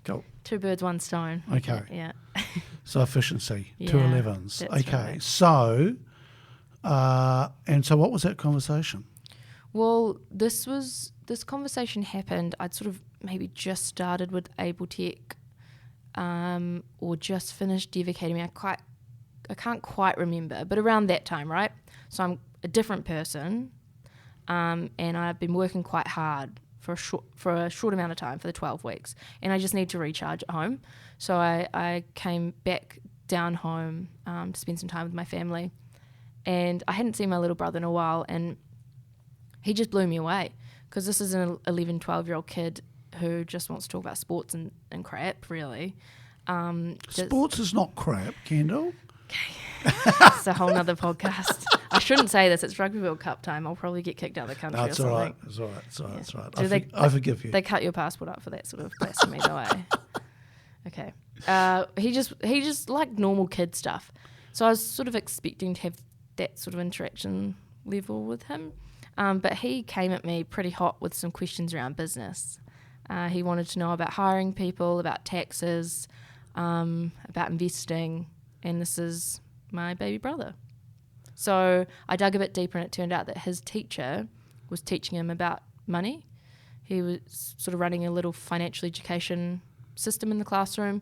Cool. 2 birds, 1 stone. Okay. Yeah. So efficiency, Yeah, 2 11s. that's Okay. right. So, and so what was that conversation? Well, this conversation happened. I'd sort of maybe just started with Able Tech, or just finished Dev Academy. I can't quite remember, but around that time, right? So I'm a different person, and I've been working quite hard for a short amount of time, for the 12 weeks, and I just need to recharge at home. So I came back down home to spend some time with my family, and I hadn't seen my little brother in a while, and he just blew me away, because this is an 11, 12-year-old kid who just wants to talk about sports and crap, really. Sports is not crap, Kendall. It's a whole nother podcast. I shouldn't say this. It's Rugby World Cup time. I'll probably get kicked out of the country No, or it's something. all right. It's all right. It's all right. Yeah. It's all right. Do I forgive you. They cut your passport up for that sort of blasphemy, though, eh? Okay. He just liked normal kid stuff. So I was sort of expecting to have that sort of interaction level with him. But he came at me pretty hot with some questions around business. He wanted to know about hiring people, about taxes, about investing, and this is my baby brother. So I dug a bit deeper, and it turned out that his teacher was teaching him about money. He was sort of running a little financial education system in the classroom,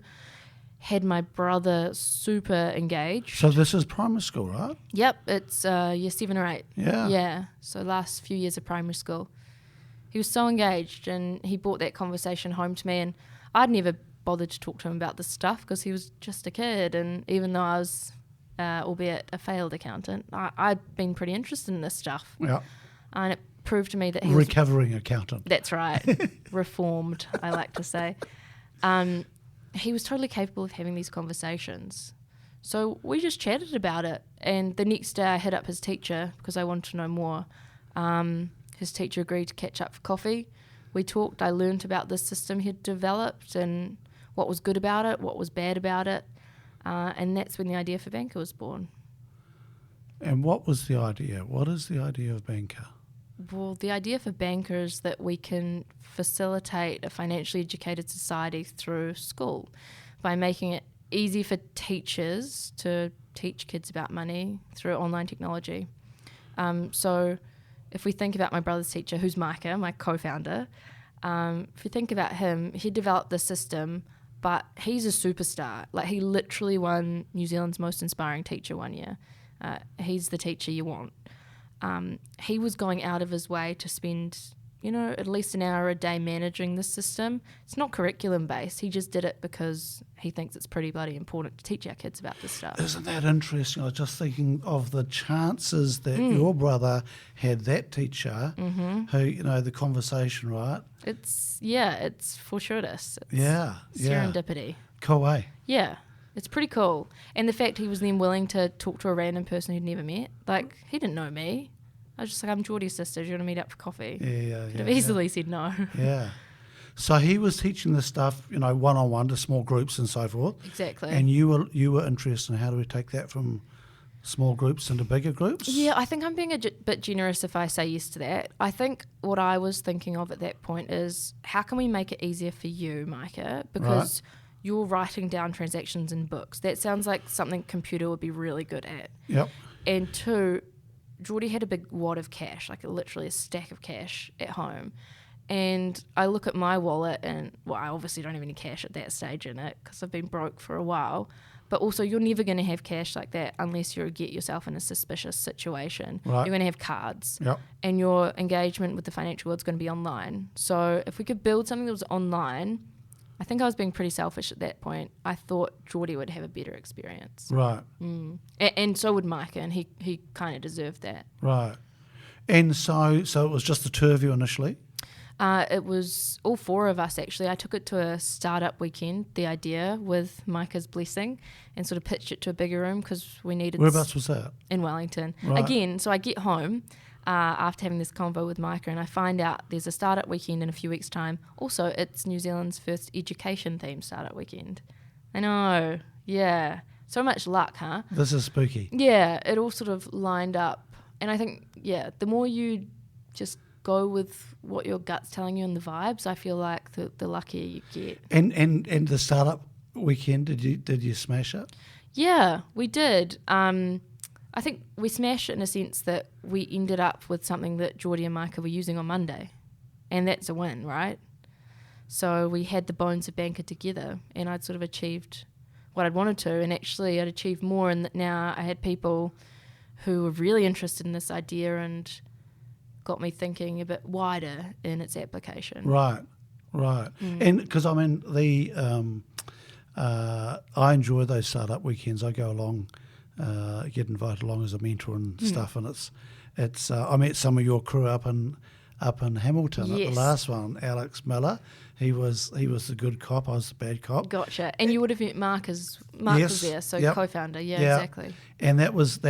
had my brother super engaged. So this is primary school, right? Yep, it's year 7 or 8. Yeah. Yeah, so last few years of primary school. He was so engaged, and he brought that conversation home to me, and I'd never bothered to talk to him about this stuff because he was just a kid, and even though I was, albeit a failed accountant, I'd been pretty interested in this stuff. Yeah. And it proved to me that he was... Recovering accountant. That's right. Reformed, I like to say. He was totally capable of having these conversations. So we just chatted about it. And the next day I hit up his teacher because I wanted to know more. His teacher agreed to catch up for coffee. We talked. I learned about this system he'd developed and what was good about it, what was bad about it. And that's when the idea for Banker was born. And what was the idea? What is the idea of Banker? Well, the idea for Banker is that we can facilitate a financially educated society through school by making it easy for teachers to teach kids about money through online technology. So if we think about my brother's teacher, who's Micah, my co-founder, if you think about him, he developed the system, but he's a superstar. Like, he literally won New Zealand's most inspiring teacher one year. He's the teacher you want. He was going out of his way to spend, at least an hour a day managing this system. It's not curriculum based. He just did it because he thinks it's pretty bloody important to teach our kids about this stuff. Isn't that interesting? I was just thinking of the chances that your brother had that teacher who, the conversation, right? It's fortuitous. It's Yeah. serendipity. Cool, eh? Yeah, It's pretty cool. And the fact he was then willing to talk to a random person he'd never met. Like, he didn't know me. I was just like, I'm Geordie's sister. Do you want to meet up for coffee? Could have easily said no. Yeah. So he was teaching this stuff, one-on-one to small groups and so forth. Exactly. And you were interested in how do we take that from small groups into bigger groups? Yeah, I think I'm being a bit generous if I say yes to that. I think what I was thinking of at that point is how can we make it easier for you, Micah? Because you're writing down transactions in books. That sounds like something computer would be really good at. Yep. And two, Geordie had a big wad of cash, like literally a stack of cash at home. And I look at my wallet and, well, I obviously don't have any cash at that stage in it because I've been broke for a while. But also you're never going to have cash like that unless you get yourself in a suspicious situation. Right. You're going to have cards. Yep. And your engagement with the financial world is going to be online. So if we could build something that was online, I think I was being pretty selfish at that point. I thought Geordie would have a better experience. Right. And so would Micah, and he kind of deserved that. Right. And so it was just the two of you initially? It was all four of us, actually. I took it to a startup weekend, the idea, with Micah's blessing, and sort of pitched it to a bigger room because we needed... Whereabouts was that? In Wellington. Right. Again, so I get home after having this convo with Micah, and I find out there's a startup weekend in a few weeks' time. Also, it's New Zealand's first education-themed startup weekend. I know. Yeah. So much luck, huh? This is spooky. Yeah. It all sort of lined up. And I think, the more you just go with what your gut's telling you and the vibes, I feel like the luckier you get. And the startup weekend, did you smash it? Yeah, we did. I think we smashed it in a sense that we ended up with something that Geordie and Micah were using on Monday, and that's a win, right? So we had the bones of Banker together, and I'd sort of achieved what I'd wanted to, and actually I'd achieved more in that now I had people who were really interested in this idea and got me thinking a bit wider in its application. Right. And because I enjoy those startup weekends. I go along, get invited along as a mentor and stuff, and it's I met some of your crew up in Hamilton at the last one. Alex Miller, he was the good cop. I was the bad cop. Gotcha. And you would have met Mark was there, so co-founder. Yeah, exactly. And that was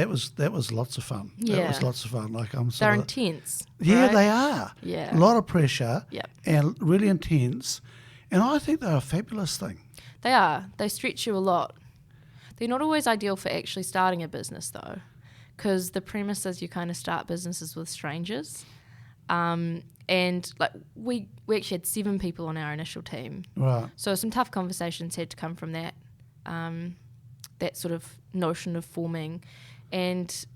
lots of fun. Yeah. That was lots of fun. Like they're intense. Yeah, right? they are. Yeah. A lot of pressure. Yep. And really intense. And I think they're a fabulous thing. They are. They stretch you a lot. They're not always ideal for actually starting a business though, because the premise is you kind of start businesses with strangers. And like we actually had 7 people on our initial team. Right. So some tough conversations had to come from that, that sort of notion of forming, and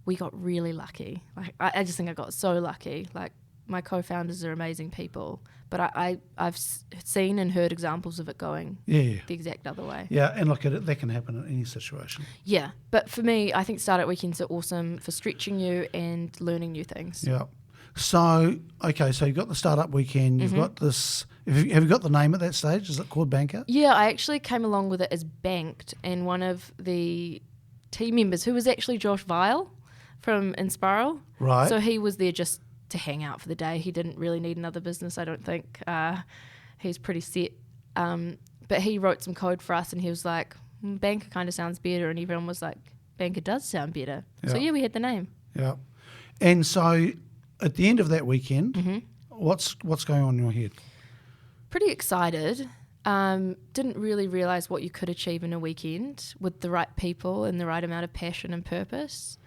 we got really lucky. Like I just think I got so lucky. Like my co-founders are amazing people, but I've seen and heard examples of it going the exact other way. Yeah, and look at it, that can happen in any situation. Yeah, but for me, I think startup weekends are awesome for stretching you and learning new things. Yeah. So, okay, so you've got the startup weekend, you've got this, have you got the name at that stage? Is it called Banker? Yeah, I actually came along with it as Banked, and one of the team members, who was actually Josh Vile from Inspiral. Right. So he was there just to hang out for the day. He didn't really need another business, I don't think. He's pretty set. But he wrote some code for us, and he was like, Banker kind of sounds better, and everyone was like, Banker does sound better. Yeah. So we had the name. Yeah. And so at the end of that weekend, what's going on in your head? Pretty excited. Didn't really realise what you could achieve in a weekend with the right people and the right amount of passion and purpose.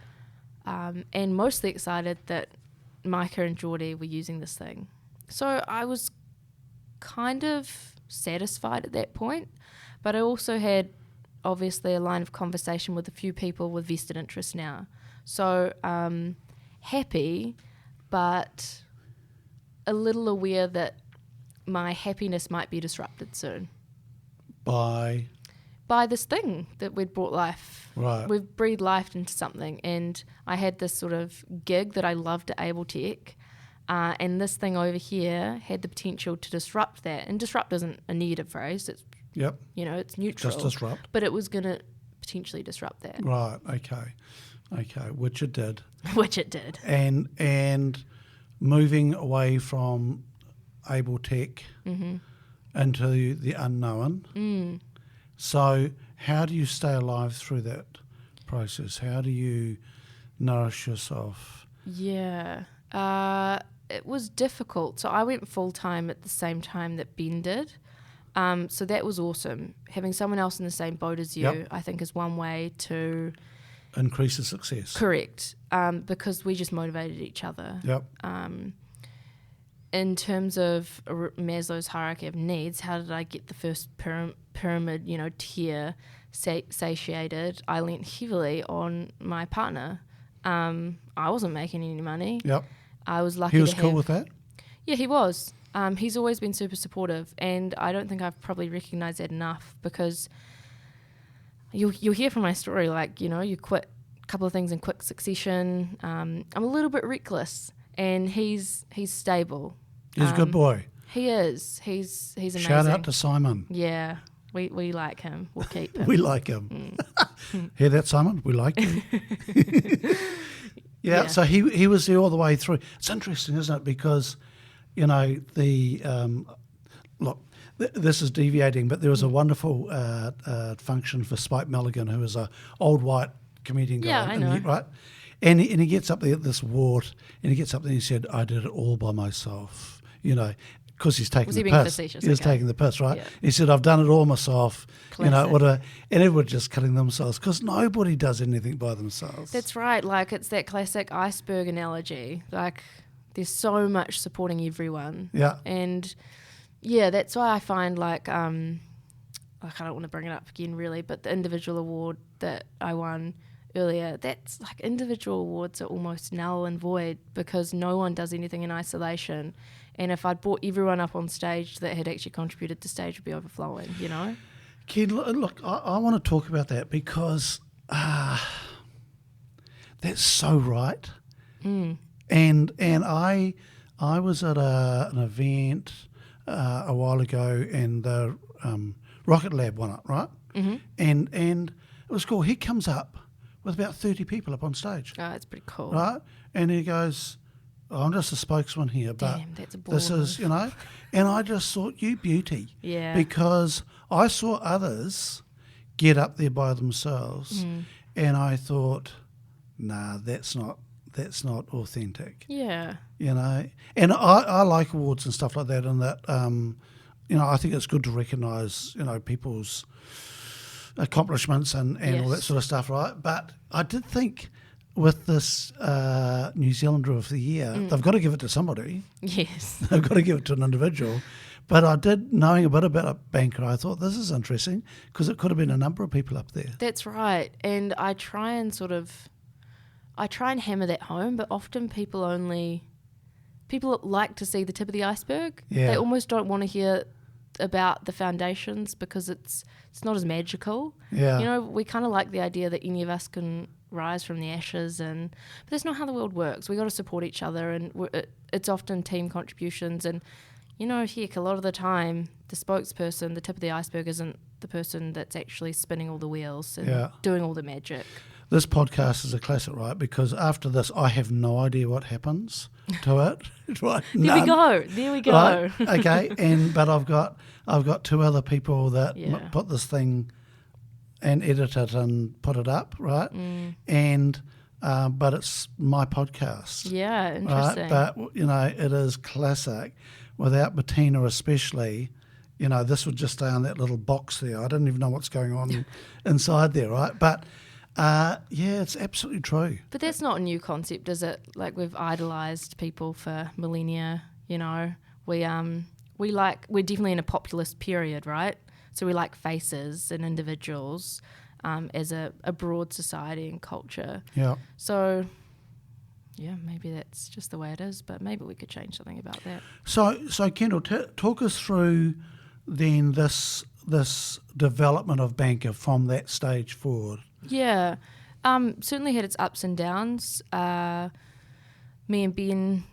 And mostly excited that Micah and Geordie were using this thing. So I was kind of satisfied at that point, but I also had obviously a line of conversation with a few people with vested interest now. So happy, but a little aware that my happiness might be disrupted soon. By this thing that we'd brought life. Right. We've breathed life into something, and I had this sort of gig that I loved at Able Tech, and this thing over here had the potential to disrupt that. And disrupt isn't a negative phrase. It's it's neutral. Just disrupt. But it was going to potentially disrupt that. Right. Okay. Which it did. Which it did. And moving away from Able Tech into the unknown. So how do you stay alive through that process? How do you nourish yourself? Yeah. It was difficult. So I went full-time at the same time that Ben did. So that was awesome. Having someone else in the same boat as you, Yep. I think, is one way to... Increase the success. Correct. Because we just motivated each other. Yep. In terms of Maslow's hierarchy of needs, how did I get the first pyramid, tier satiated? I leant heavily on my partner. I wasn't making any money. Yep. I was lucky. He was cool with that? Yeah, he was. He's always been super supportive, and I don't think I've probably recognised that enough, because you'll hear from my story, like, you quit a couple of things in quick succession. I'm a little bit reckless, and he's stable. He's a good boy. He is. He's amazing. Shout out to Simon. Yeah, we like him. We'll keep him. We like him. Hear that, Simon? We like you. Yeah, so he was there all the way through. It's interesting, isn't it? Because, this is deviating, but there was a wonderful function for Spike Milligan, who was a old white comedian guy. Yeah, I know. Right? And he gets up there at this wart, and he gets up there and he said, I did it all by myself, because he's taking the piss. Was he being facetious? He was taking the piss, right? Yeah. He said, I've done it all myself, Classic. whatever. And everyone's just killing themselves, because nobody does anything by themselves. That's right. Like, it's that classic iceberg analogy. Like, there's so much supporting everyone. Yeah. And, yeah, that's why I find, like I don't want to bring it up again, really, but the individual award that I won earlier, that's like, individual awards are almost null and void, because no one does anything in isolation. And if I'd brought everyone up on stage that had actually contributed, the stage would be overflowing, Ken, look, I want to talk about that, because that's so right. And I was at an event a while ago, and the Rocket Lab won it, right? Mm-hmm. And it was cool. He comes up with about 30 people up on stage. Oh, that's pretty cool. Right? And he goes, I'm just a spokesman here, but damn, that's a this is, and I just thought, you beauty. Yeah. Because I saw others get up there by themselves, and I thought, nah, that's not authentic. Yeah. And I like awards and stuff like that, and that, I think it's good to recognise, people's accomplishments and Yes. all that sort of stuff, right? But I did think with this New Zealander of the Year, they've got to give it to somebody. Yes. They've got to give it to an individual. But I did, knowing a bit about a banker, I thought this is interesting, because it could have been a number of people up there. That's right. And I try and hammer that home, but often people like to see the tip of the iceberg. Yeah. They almost don't want to hear about the foundations, because it's not as magical. Yeah. We kind of like the idea that any of us can rise from the ashes, but that's not how the world works. We got to support each other, and it's often team contributions. And heck, a lot of the time, the spokesperson, the tip of the iceberg, isn't the person that's actually spinning all the wheels and doing all the magic. This podcast is a classic, right? Because after this, I have no idea what happens to it. Right? There we go. Right? Okay, but I've got two other people that put this thing and edit it and put it up, right? And but it's my podcast. Yeah, interesting. Right? But it is classic. Without Bettina, especially, this would just stay on that little box there. I don't even know what's going on inside there, right? But it's absolutely true. But that's not a new concept, is it? Like, we've idolised people for millennia. We're definitely in a populist period, right? So we like faces and individuals as a broad society and culture. Yeah. So, yeah, maybe that's just the way it is, but maybe we could change something about that. So Kendall, talk us through then this development of Banker from that stage forward. Yeah, certainly had its ups and downs. Me and Ben,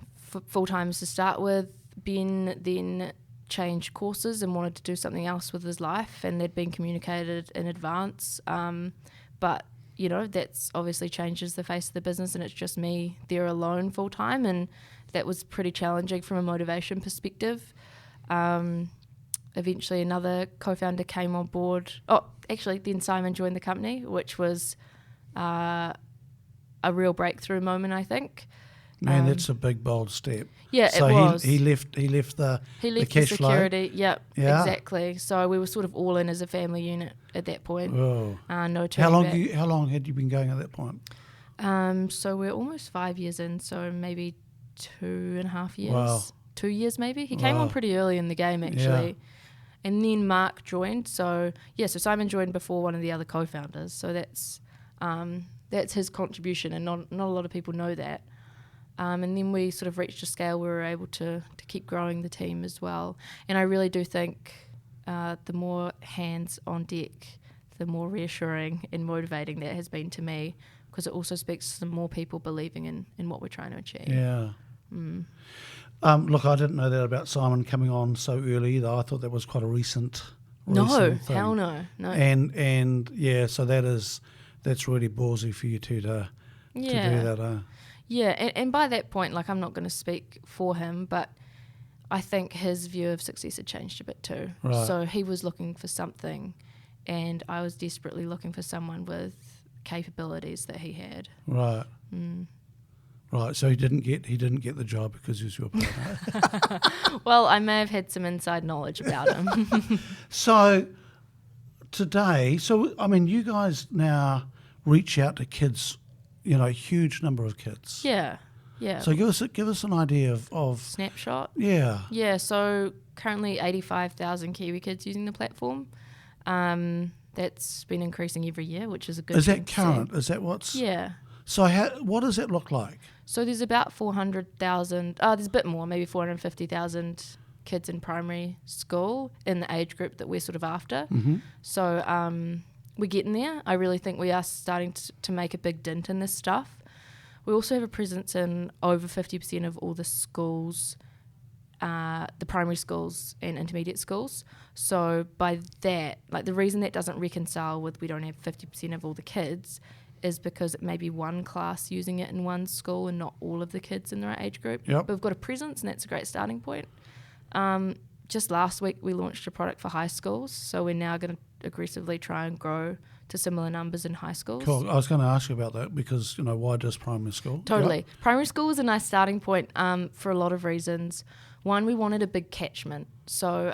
full-timers to start with. Ben then changed courses and wanted to do something else with his life, and they'd been communicated in advance. But, that's obviously changes the face of the business, and it's just me there alone full-time, and that was pretty challenging from a motivation perspective. eventually another co-founder came on board. Oh, actually, then Simon joined the company, which was a real breakthrough moment, I think. Man, that's a big, bold step. Yeah, so it was. He left the cash security. flow. Yep, Yeah. exactly. So we were sort of all in as a family unit at that point. Whoa. No turning back. How long had you been going at that point? So we're almost 5 years in, so maybe 2.5 years. Wow. 2 years maybe. He came on pretty early in the game, actually. Yeah. And then Mark joined. So Simon joined before one of the other co-founders. So that's his contribution, and not a lot of people know that. And then we sort of reached a scale where we were able to keep growing the team as well. And I really do think the more hands on deck, the more reassuring and motivating that has been to me, because it also speaks to some more people believing in what we're trying to achieve. Yeah. Look, I didn't know that about Simon coming on so early either. I thought that was quite a recent No, thing. hell no. And yeah, so that's really ballsy for you two to do that. Yeah, and by that point, like, I'm not going to speak for him, but I think his view of success had changed a bit too. Right. So he was looking for something, and I was desperately looking for someone with capabilities that he had. Right. Right. So he didn't get the job because he was your partner. Well, I may have had some inside knowledge about him. So today, I mean, you guys now reach out to kids, a huge number of kids. Yeah. So give us an idea of Snapshot. Yeah. Yeah. So currently 85,000 Kiwi kids using the platform. That's been increasing every year, which is a good. Is thing that to current? see. Is that what's? Yeah. So what does that look like? So there's about 400,000. There's a bit more, maybe 450,000 kids in primary school in the age group that we're sort of after. Mm-hmm. So we're getting there. I really think we are starting to make a big dent in this stuff. We also have a presence in over 50% of all the schools, the primary schools and intermediate schools. So by that, like, the reason that doesn't reconcile with we don't have 50% of all the kids is because it may be one class using it in one school and not all of the kids in their age group. Yep. But we've got a presence, and that's a great starting point. Just last week, we launched a product for high schools, so we're now going to aggressively try and grow to similar numbers in high schools. Cool. I was going to ask you about that because, why just primary school? Totally. Yep. Primary school was a nice starting point for a lot of reasons. One, we wanted a big catchment. So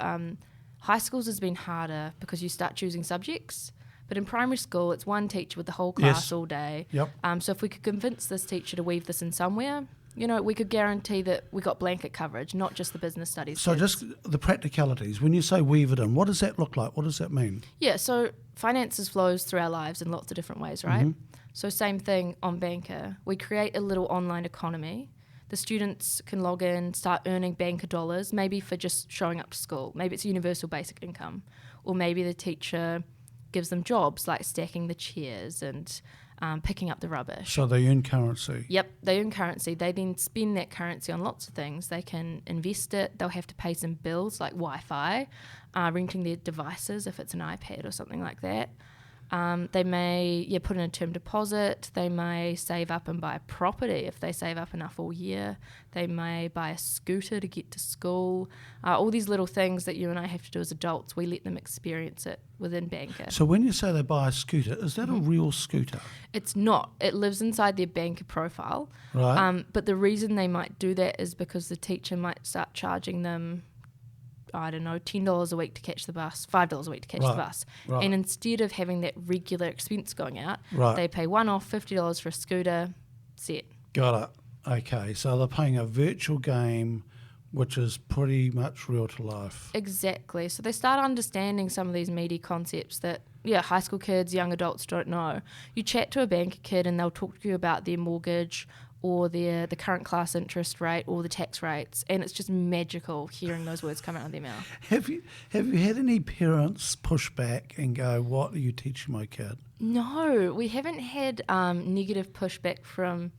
high schools has been harder because you start choosing subjects. But in primary school, it's one teacher with the whole class all day. Yep. So if we could convince this teacher to weave this in somewhere, we could guarantee that we got blanket coverage, not just the business studies. So kids. just the practicalities. When you say weave it in, what does that look like? What does that mean? Yeah, so finances flows through our lives in lots of different ways, right? Mm-hmm. So same thing on Banker. We create a little online economy. The students can log in, start earning Banker dollars, maybe for just showing up to school. Maybe it's universal basic income. Or maybe the teacher gives them jobs like stacking the chairs and picking up the rubbish. So they earn currency. Yep, they earn currency. They then spend that currency on lots of things. They can invest it. They'll have to pay some bills like Wi-Fi, renting their devices if it's an iPad or something like that. They may put in a term deposit. They may save up and buy a property if they save up enough all year. They may buy a scooter to get to school. All these little things that you and I have to do as adults, we let them experience it within Banker. So when you say they buy a scooter, is that a real scooter? It's not. It lives inside their Banker profile. Right. But the reason they might do that is because the teacher might start charging them, I don't know, $10 a week to catch the bus, $5 a week to catch the bus. Right. And instead of having that regular expense going out, Right. they pay one off, $50 for a scooter, set. Got it. Okay, so they're playing a virtual game which is pretty much real to life. Exactly. So they start understanding some of these meaty concepts that, high school kids, young adults don't know. You chat to a Banker kid and they'll talk to you about their mortgage or the current class interest rate or the tax rates, and it's just magical hearing those words come out of their mouth. Have you had any parents push back and go, "What are you teaching my kid?" No, we haven't had negative pushback from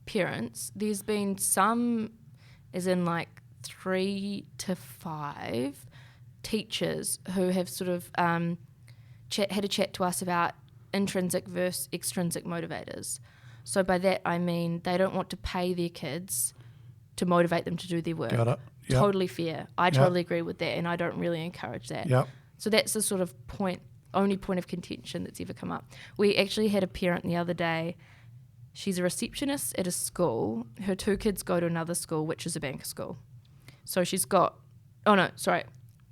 parents. There's been some, as in like 3 to 5 teachers who have sort of had a chat to us about intrinsic versus extrinsic motivators. So by that I mean they don't want to pay their kids to motivate them to do their work. Got it. Yep. Totally fair. I totally agree with that, and I don't really encourage that. Yep. So that's the sort of only point of contention that's ever come up. We actually had a parent the other day. She's a receptionist at a school. Her 2 kids go to another school, which is a banker school. So she's got, oh no, sorry,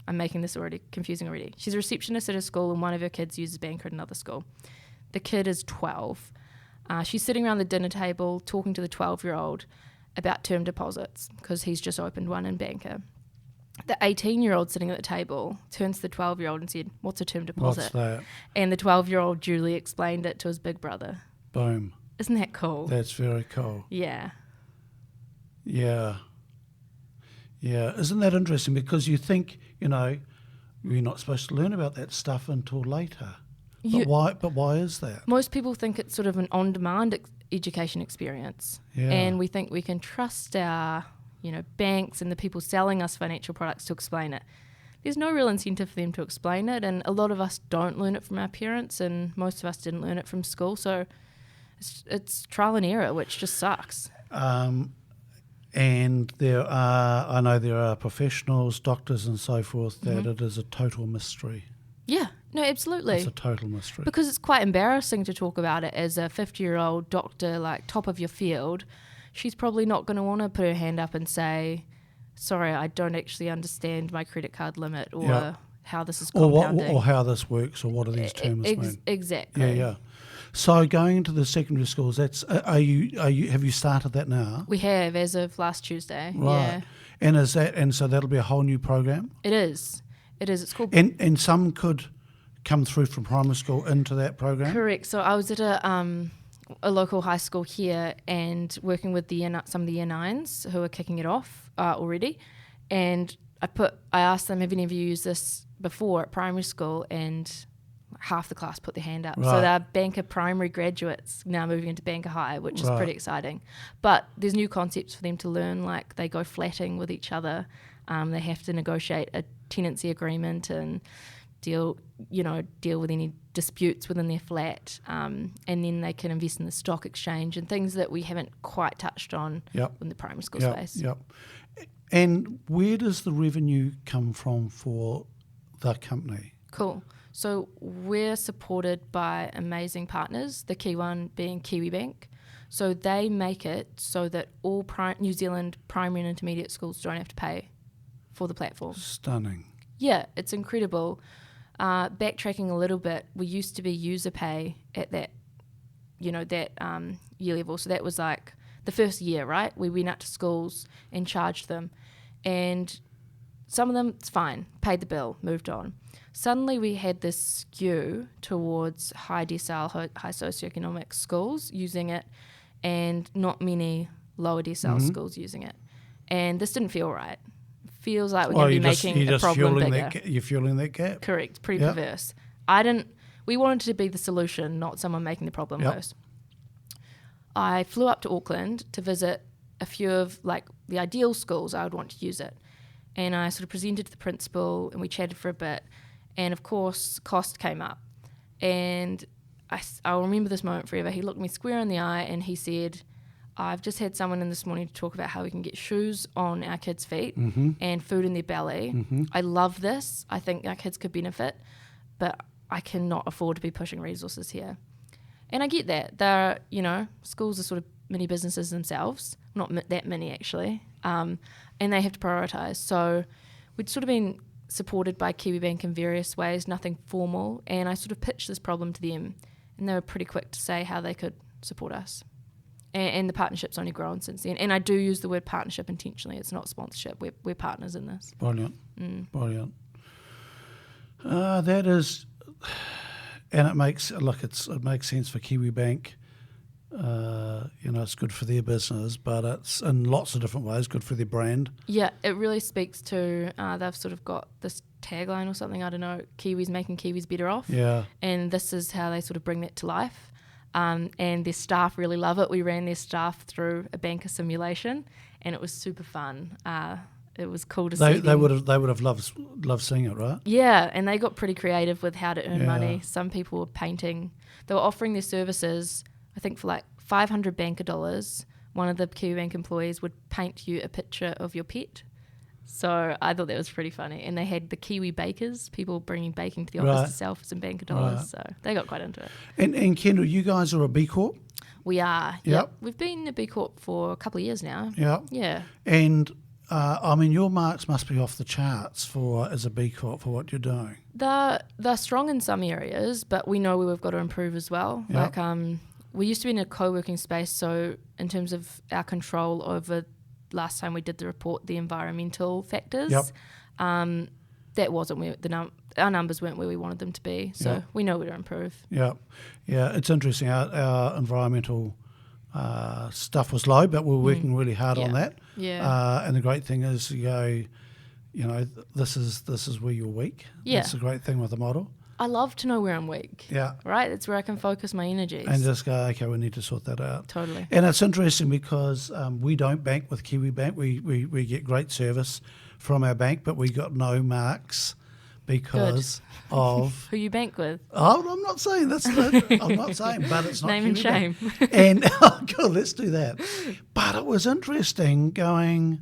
I'm making this confusing already. She's a receptionist at a school, and one of her kids uses banker at another school. The kid is 12. She's sitting around the dinner table talking to the 12-year-old about term deposits because he's just opened one in banker. The 18-year-old sitting at the table turns to the 12-year-old and said, "What's a term deposit?" What's that? And the 12-year-old duly explained it to his big brother. Boom. Isn't that cool? That's very cool. Yeah. Yeah. Yeah. Isn't that interesting? Because you think, you're not supposed to learn about that stuff until later. But why is that? Most people think it's sort of an on-demand education experience. Yeah. And we think we can trust our, banks and the people selling us financial products to explain it. There's no real incentive for them to explain it, and a lot of us don't learn it from our parents, and most of us didn't learn it from school. So it's trial and error, which just sucks. And I know there are professionals, doctors and so forth, that it is a total mystery. Yeah, no, absolutely. It's a total mystery. Because it's quite embarrassing to talk about it as a 50-year-old doctor, like top of your field. She's probably not going to want to put her hand up and say, "Sorry, I don't actually understand my credit card limit," or how this is compounding. Or how this works, or what do these terms mean. Exactly. Yeah. So going into the secondary schools, have you started that now? We have, as of last Tuesday. Right. Yeah. And so that'll be a whole new program? It is. It's called... And some could come through from primary school into that program? Correct. So I was at a local high school here and working with some of the Year 9s who are kicking it off already. And I asked them, have any of you used this before at primary school? And half the class put their hand up. Right. So they're banker primary graduates now moving into banker high, which is pretty exciting. But there's new concepts for them to learn, like they go flatting with each other. They have to negotiate a tenancy agreement and deal with any disputes within their flat, and then they can invest in the stock exchange and things that we haven't quite touched on in the primary school space. Yep. And where does the revenue come from for the company? Cool. So we're supported by amazing partners, the key one being Kiwi Bank. So they make it so that all New Zealand primary and intermediate schools don't have to pay for the platform. Stunning. Yeah, it's incredible. Backtracking a little bit, we used to be user pay at that year level. So that was like the first year, right? We went out to schools and charged them. And some of them, it's fine, paid the bill, moved on. Suddenly we had this skew towards high decile, high socioeconomic schools using it, and not many lower decile schools using it. And this didn't feel right. Feels like we're going to be making a problem bigger. You're fueling that gap. Correct. Pretty perverse. We wanted to be the solution, not someone making the problem worse. I flew up to Auckland to visit a few of the ideal schools I would want to use it. And I sort of presented to the principal and we chatted for a bit. And of course, cost came up. And I'll remember this moment forever. He looked me square in the eye and he said, "I've just had someone in this morning to talk about how we can get shoes on our kids' feet and food in their belly. I love this. I think our kids could benefit, but I cannot afford to be pushing resources here." And I get that. Schools are sort of mini businesses themselves, not that many actually, and they have to prioritise. So we'd sort of been supported by Kiwi Bank in various ways, nothing formal, and I sort of pitched this problem to them, and they were pretty quick to say how they could support us. And the partnership's only grown since then. And I do use the word partnership intentionally. It's not sponsorship. We're partners in this. Brilliant. Brilliant. That is, and it makes sense for Kiwi Bank. It's good for their business, but it's in lots of different ways good for their brand. Yeah, it really speaks to, they've sort of got this tagline or something, I don't know, Kiwis making Kiwis better off. Yeah. And this is how they sort of bring that to life. And their staff really love it. We ran their staff through a banker simulation, and it was super fun. It was cool to see. They would have loved seeing it, right? Yeah, and they got pretty creative with how to earn money. Some people were painting. They were offering their services, I think, for like 500 banker dollars. One of the Kiwi Bank employees would paint you a picture of your pet So I thought that was pretty funny. And they had the Kiwi bakers, people bringing baking to the Right. office to sell for some banker dollars. Right. So they got quite into it. And Kendall, you guys are a B Corp? We are. Yep. We've been a B Corp for a couple of years now. Yeah. Yeah. And, I mean, your marks must be off the charts as a B Corp for what you're doing. They're strong in some areas, but we know where we've got to improve as well. Yep. Like we used to be in a co-working space, so in terms of our control over last time we did the report, the environmental factors, Yep. that wasn't where our numbers weren't where we wanted them to be. So Yep. we know where to improve. Yeah. Yeah, it's interesting. Our environmental stuff was low, but we're working really hard on that. Yeah. And the great thing is you go, this is where you're weak. Yeah. That's the great thing with the model. I love to know where I'm weak. Yeah. Right? That's where I can focus my energies. And just go, okay, we need to sort that out. Totally. And it's interesting because we don't bank with Kiwi Bank. We get great service from our bank, but we got no marks because of... Who you bank with? Oh, I'm not saying that's... I'm not saying, but it's not Name and Kiwi shame. Bank. And, oh, God, let's do that. But it was interesting going,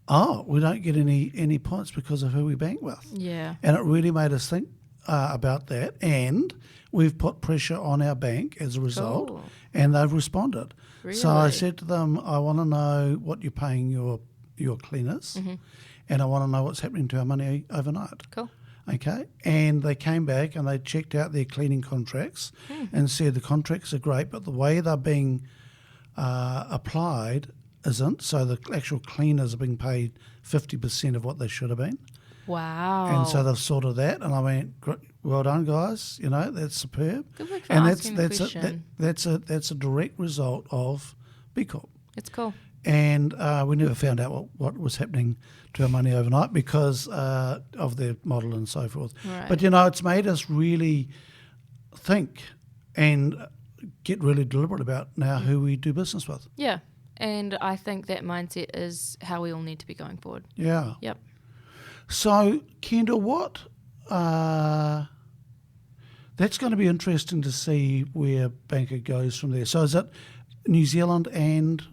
we don't get any points because of who we bank with. Yeah. And it really made us think about that. And we've put pressure on our bank as a result, Cool. and they've responded. Really? So I said to them, I want to know what you're paying your cleaners, and I want to know what's happening to our money overnight. Cool. Okay, and they came back and they checked out their cleaning contracts and said the contracts are great, but the way they're being applied isn't. So the actual cleaners are being paid 50% of what they should have been. Wow. And so they've sorted that, and I went, well done, guys. That's superb. Good work for And asking the that's question. that's a direct result of B Corp. It's cool. And we never found out what was happening to our money overnight because of their model and so forth. Right. But it's made us really think and get really deliberate about now who we do business with. Yeah. And I think that mindset is how we all need to be going forward. Yeah. Yep. So, Kendall, what? That's going to be interesting to see where Banker goes from there. So, is it New Zealand and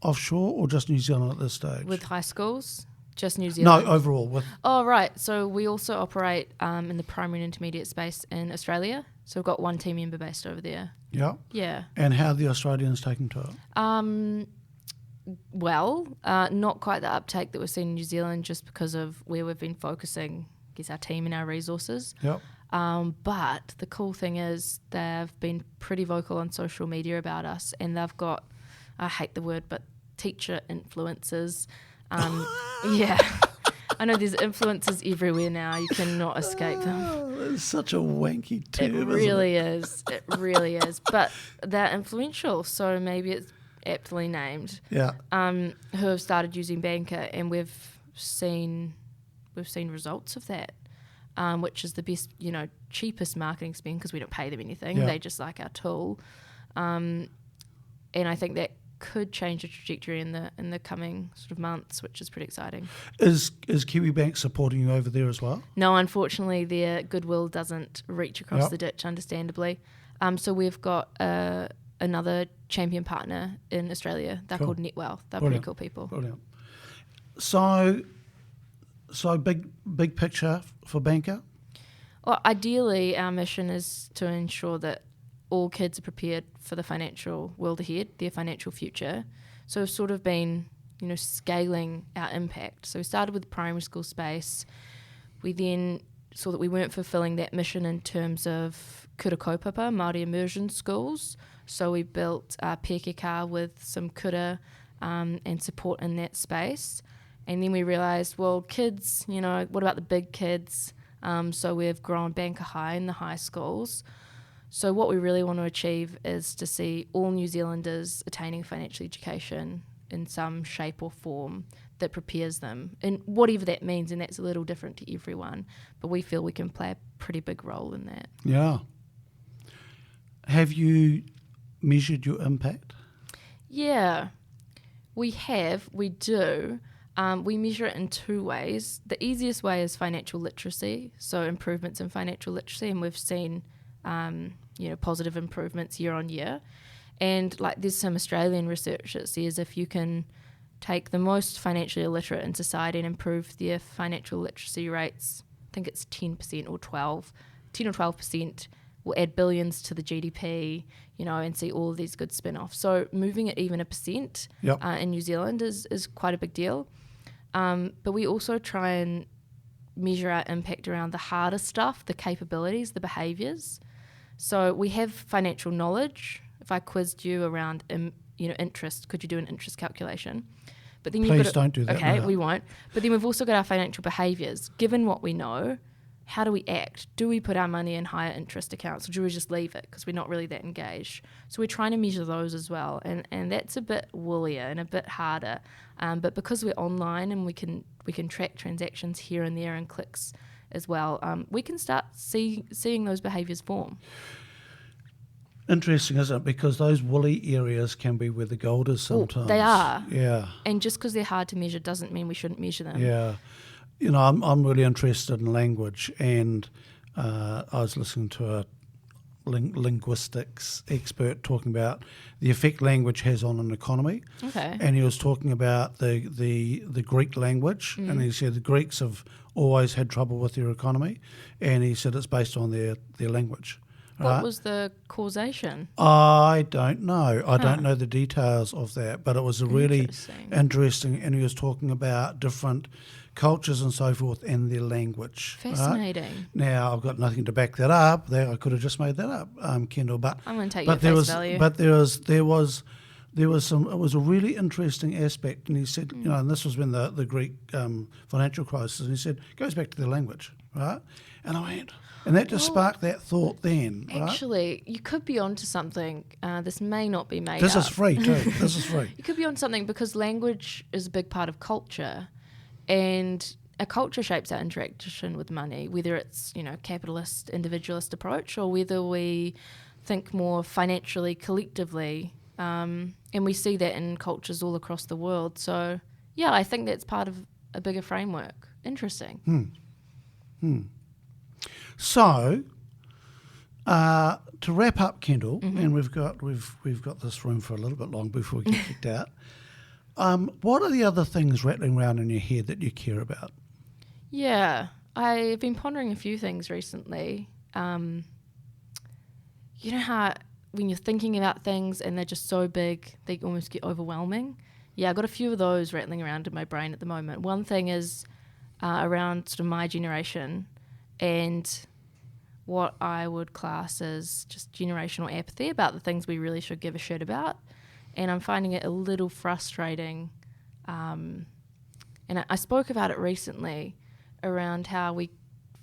offshore, or just New Zealand at this stage? With high schools, just New Zealand. No, overall. Oh, right. So we also operate in the primary and intermediate space in Australia. So we've got one team member based over there. Yeah. Yeah. And how are the Australians taking to it? Well, not quite the uptake that we're seeing in New Zealand just because of where we've been focusing, I guess, our team and our resources. Yep. But the cool thing is they've been pretty vocal on social media about us, and they've got, I hate the word, but teacher influencers. Yeah. I know there's influencers everywhere now. You cannot escape them. It's such a wanky term, It really is. It really is. But they're influential, so maybe it's aptly named. Yeah. Who have started using Banker, and we've seen results of that, which is the best, cheapest marketing spend because we don't pay them anything. Yeah. They just like our tool, and I think that could change the trajectory in the coming sort of months, which is pretty exciting. Is Kiwi Bank supporting you over there as well? No, unfortunately, their goodwill doesn't reach across Yep. the ditch, understandably. So we've got another champion partner in Australia. They're Cool. called Netwealth. They're Brilliant. pretty cool people. Brilliant. So big picture for Banker? Well, ideally, our mission is to ensure that all kids are prepared for the financial world ahead, their financial future. So we've sort of been, scaling our impact. So we started with the primary school space. We then saw that we weren't fulfilling that mission in terms of kura kaupapa, Māori immersion schools. So we built Pēkeka with some kura and support in that space. And then we realised, well, kids, what about the big kids? So we've grown Banker High in the high schools. So what we really want to achieve is to see all New Zealanders attaining financial education in some shape or form that prepares them, and whatever that means, and that's a little different to everyone, but we feel we can play a pretty big role in that. Yeah. Have you measured your impact? Yeah, we do. We measure it in two ways. The easiest way is financial literacy, so improvements in financial literacy, and we've seen positive improvements year on year. And there's some Australian research that says if you can take the most financially illiterate in society and improve their financial literacy rates. I think it's 10% or 12%. We'll add billions to the GDP, and see all of these good spin-offs. So moving it even 1% in New Zealand is quite a big deal. But we also try and measure our impact around the harder stuff, the capabilities, the behaviours. So we have financial knowledge. If I quizzed you around interest, could you do an interest calculation? But then Please don't do that. Okay, no. we won't. But then we've also got our financial behaviours. Given what we know, how do we act? Do we put our money in higher interest accounts, or do we just leave it because we're not really that engaged? So we're trying to measure those as well, and that's a bit woollier and a bit harder. But because we're online and we can track transactions here and there and clicks as well, we can start seeing those behaviours form. Interesting, isn't it? Because those woolly areas can be where the gold is sometimes. They are. Yeah. And just because they're hard to measure doesn't mean we shouldn't measure them. Yeah. I'm really interested in language, and I was listening to a linguistics expert talking about the effect language has on an economy. Okay. And he was talking about the Greek language, and he said the Greeks have always had trouble with their economy, and he said it's based on their language. What was the causation? I don't know. I don't know the details of that, but it was a really interesting, and he was talking about different cultures and so forth and their language. Fascinating. Right? Now, I've got nothing to back that up. I could have just made that up, Kendall. But I'm going to take your face value. But there was some. It was a really interesting aspect, and he said, and this was when the Greek financial crisis, and he said it goes back to their language, right? And I went. And that just sparked that thought then, right? Actually, you could be onto something. This may not be made This up. is free too. This is free. You could be onto something because language is a big part of culture, and a culture shapes our interaction with money, whether it's, capitalist, individualist approach, or whether we think more financially, collectively, and we see that in cultures all across the world. So, yeah, I think that's part of a bigger framework. Interesting. So, to wrap up, Kendall, and we've got this room for a little bit long before we get kicked out. What are the other things rattling around in your head that you care about? Yeah, I've been pondering a few things recently. You know how when you're thinking about things and they're just so big, they almost get overwhelming? Yeah, I've got a few of those rattling around in my brain at the moment. One thing is around sort of my generation and what I would class as just generational apathy about the things we really should give a shit about. And I'm finding it a little frustrating. And I spoke about it recently around how we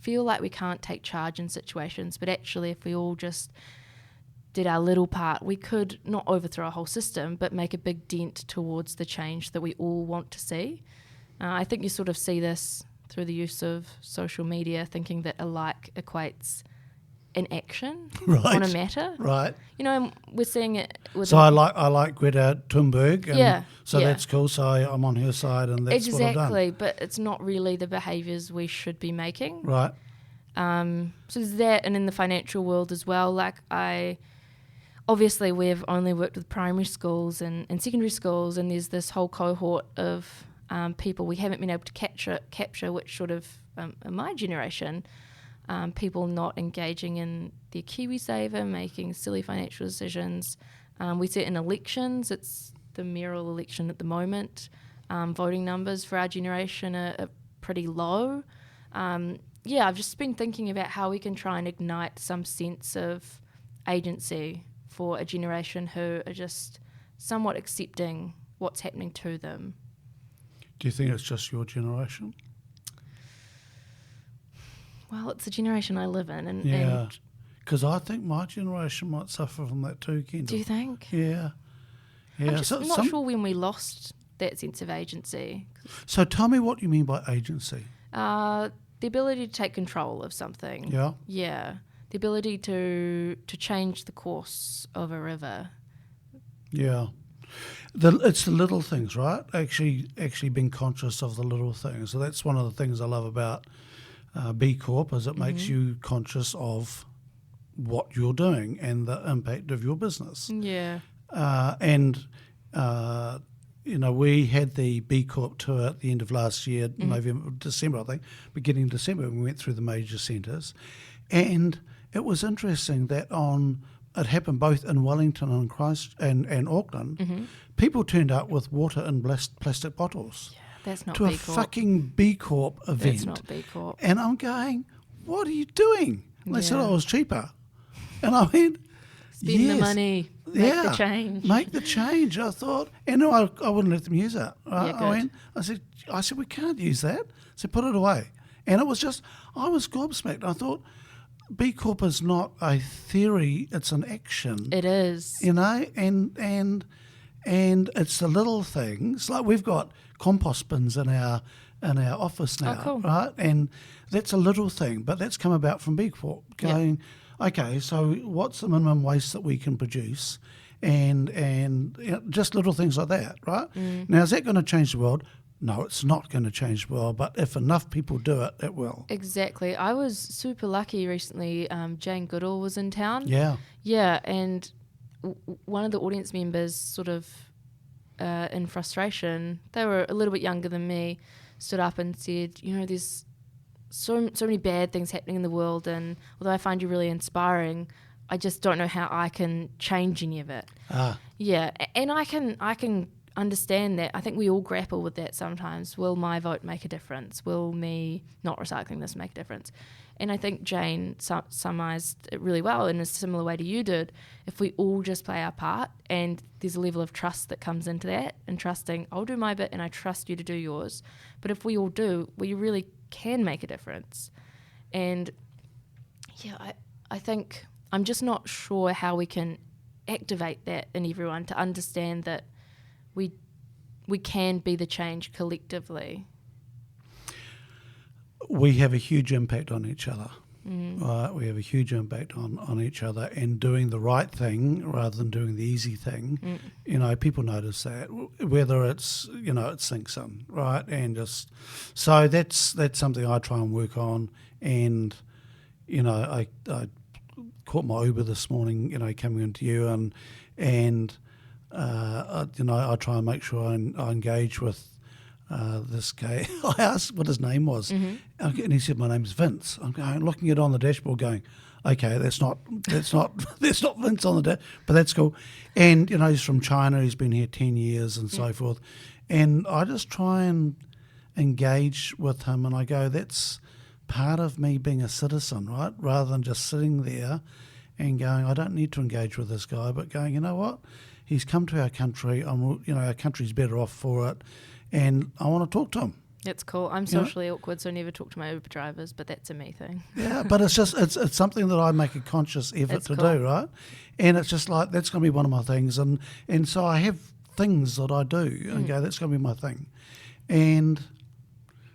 feel like we can't take charge in situations, but actually if we all just did our little part, we could not overthrow a whole system, but make a big dent towards the change that we all want to see. I think you sort of see this through the use of social media, thinking that a like equates an action on a matter. Right. And we're seeing it with... So I like Greta Thunberg. And so that's cool. So I'm on her side and that's what I've done. Exactly, but it's not really the behaviours we should be making. Right. So there's that, and in the financial world as well, obviously we've only worked with primary schools and secondary schools, and there's this whole cohort of people we haven't been able to capture, which sort of, in my generation, people not engaging in their KiwiSaver, making silly financial decisions. We see it in elections. It's the mayoral election at the moment. Voting numbers for our generation are pretty low. I've just been thinking about how we can try and ignite some sense of agency for a generation who are just somewhat accepting what's happening to them. Do you think it's just your generation? Well, it's the generation I live in. And because I think my generation might suffer from that too, Kendall. Do you think? Yeah. I'm just not sure when we lost that sense of agency. So tell me what you mean by agency. The ability to take control of something. Yeah? Yeah. The ability to change the course of a river. Yeah. It's the little things, right? Actually being conscious of the little things. So that's one of the things I love about B Corp, is it makes you conscious of what you're doing and the impact of your business. Yeah. we had the B Corp tour at the end of last year, December, I think, beginning of December, when we went through the major centres. And it was interesting that it happened both in Wellington and and Auckland. People turned up with water in plastic bottles. Yeah, that's not to B a Corp. fucking B Corp event. That's not B Corp. And I'm going, what are you doing? And they said, Yeah. it was cheaper. And I went, Spend the yes, money. Make the change. Make the change. I thought, and no, I wouldn't let them use it. Right? Yeah, good. I said, we can't use that. So put it away. And it was just, I was gobsmacked. I thought, B Corp is not a theory; it's an action. It is. And it's the little things. Like we've got compost bins in our office now, cool. right? And that's a little thing, but that's come about from B Corp going, okay, so what's the minimum waste that we can produce? And just little things like that, right? Now, is that going to change the world? No, it's not going to change the world, but if enough people do it, it will. Exactly. I was super lucky recently. Jane Goodall was in town. Yeah. Yeah, and one of the audience members sort of, in frustration, they were a little bit younger than me, stood up and said, there's so many bad things happening in the world, and although I find you really inspiring, I just don't know how I can change any of it. Yeah, and I can understand that. I think we all grapple with that sometimes. Will my vote make a difference? Will me not recycling this make a difference? And I think Jane summarised it really well in a similar way to you did. If we all just play our part, and there's a level of trust that comes into that, and trusting, I'll do my bit and I trust you to do yours. But if we all do, we really can make a difference. And yeah, I think I'm just not sure how we can activate that in everyone to understand that we can be the change collectively. We have a huge impact on each other. Right? We have a huge impact on each other, and doing the right thing rather than doing the easy thing. People notice that, whether it's it sinks in, right? And just so that's something I try and work on. And I caught my Uber this morning, coming into you, and I try and make sure I engage with this guy. I asked what his name was, and he said, my name's Vince. I'm going, looking at it on the dashboard going, okay, that's not Vince on the dashboard, but that's cool. And, he's from China, he's been here 10 years and so forth. And I just try and engage with him, and I go, that's part of me being a citizen, right? Rather than just sitting there and going, I don't need to engage with this guy, but going, you know what? He's come to our country. Our country's better off for it, and I want to talk to him. That's cool. I'm socially awkward, so I never talk to my Uber drivers, but that's a me thing. Yeah, but it's just it's something that I make a conscious effort to do, right? And it's just like that's going to be one of my things, and so I have things that I do, and go, that's going to be my thing, and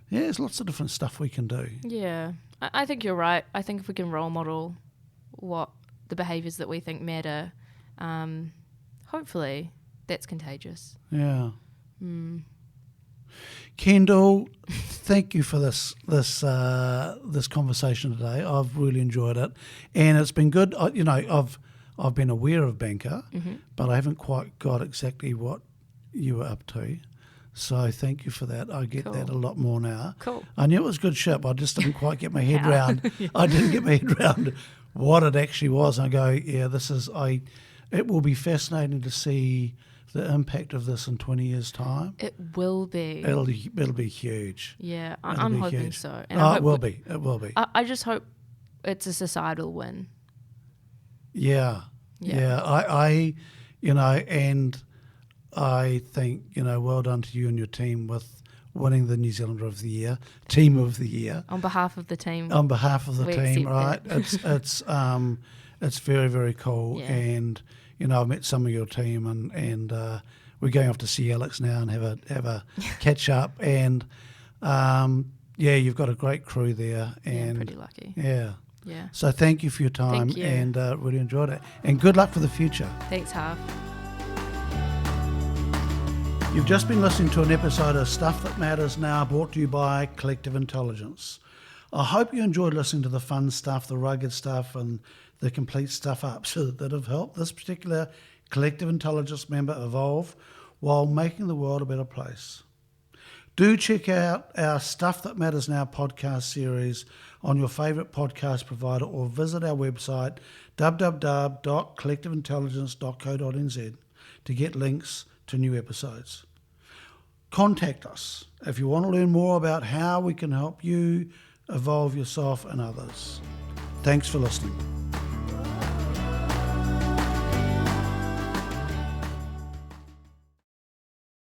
yeah, there's lots of different stuff we can do. Yeah, I think you're right. I think if we can role model what the behaviours that we think matter, hopefully that's contagious. Yeah. Kendall, thank you for this conversation today. I've really enjoyed it, and it's been good. I've been aware of Banker, but I haven't quite got exactly what you were up to. So thank you for that. I get that a lot more now. Cool. I knew it was a good ship. I just didn't quite get my head round. I didn't get my head round what it actually was. And I go, yeah, it will be fascinating to see the impact of this in 20 years' time. It will be. It'll be huge. Yeah, I'm hoping huge. So. And it will be. It will be. I just hope it's a societal win. Yeah. I and I think, well done to you and your team with winning the New Zealander of the Year, Team of the Year. On behalf of the team. On behalf of the team, right? That. It's very, very cool. Yeah. And, I've met some of your team and we're going off to see Alex now and have a catch up. And, you've got a great crew there. And I'm pretty lucky. Yeah. Yeah. So thank you for your time. Thank you. And really enjoyed it. And good luck for the future. Thanks, Harv. You've just been listening to an episode of Stuff That Matters Now, brought to you by Collective Intelligence. I hope you enjoyed listening to the fun stuff, the rugged stuff, and the complete stuff ups that have helped this particular Collective Intelligence member evolve while making the world a better place. Do check out our Stuff That Matters Now podcast series on your favourite podcast provider or visit our website www.collectiveintelligence.co.nz to get links to new episodes. Contact us if you want to learn more about how we can help you evolve yourself and others. Thanks for listening.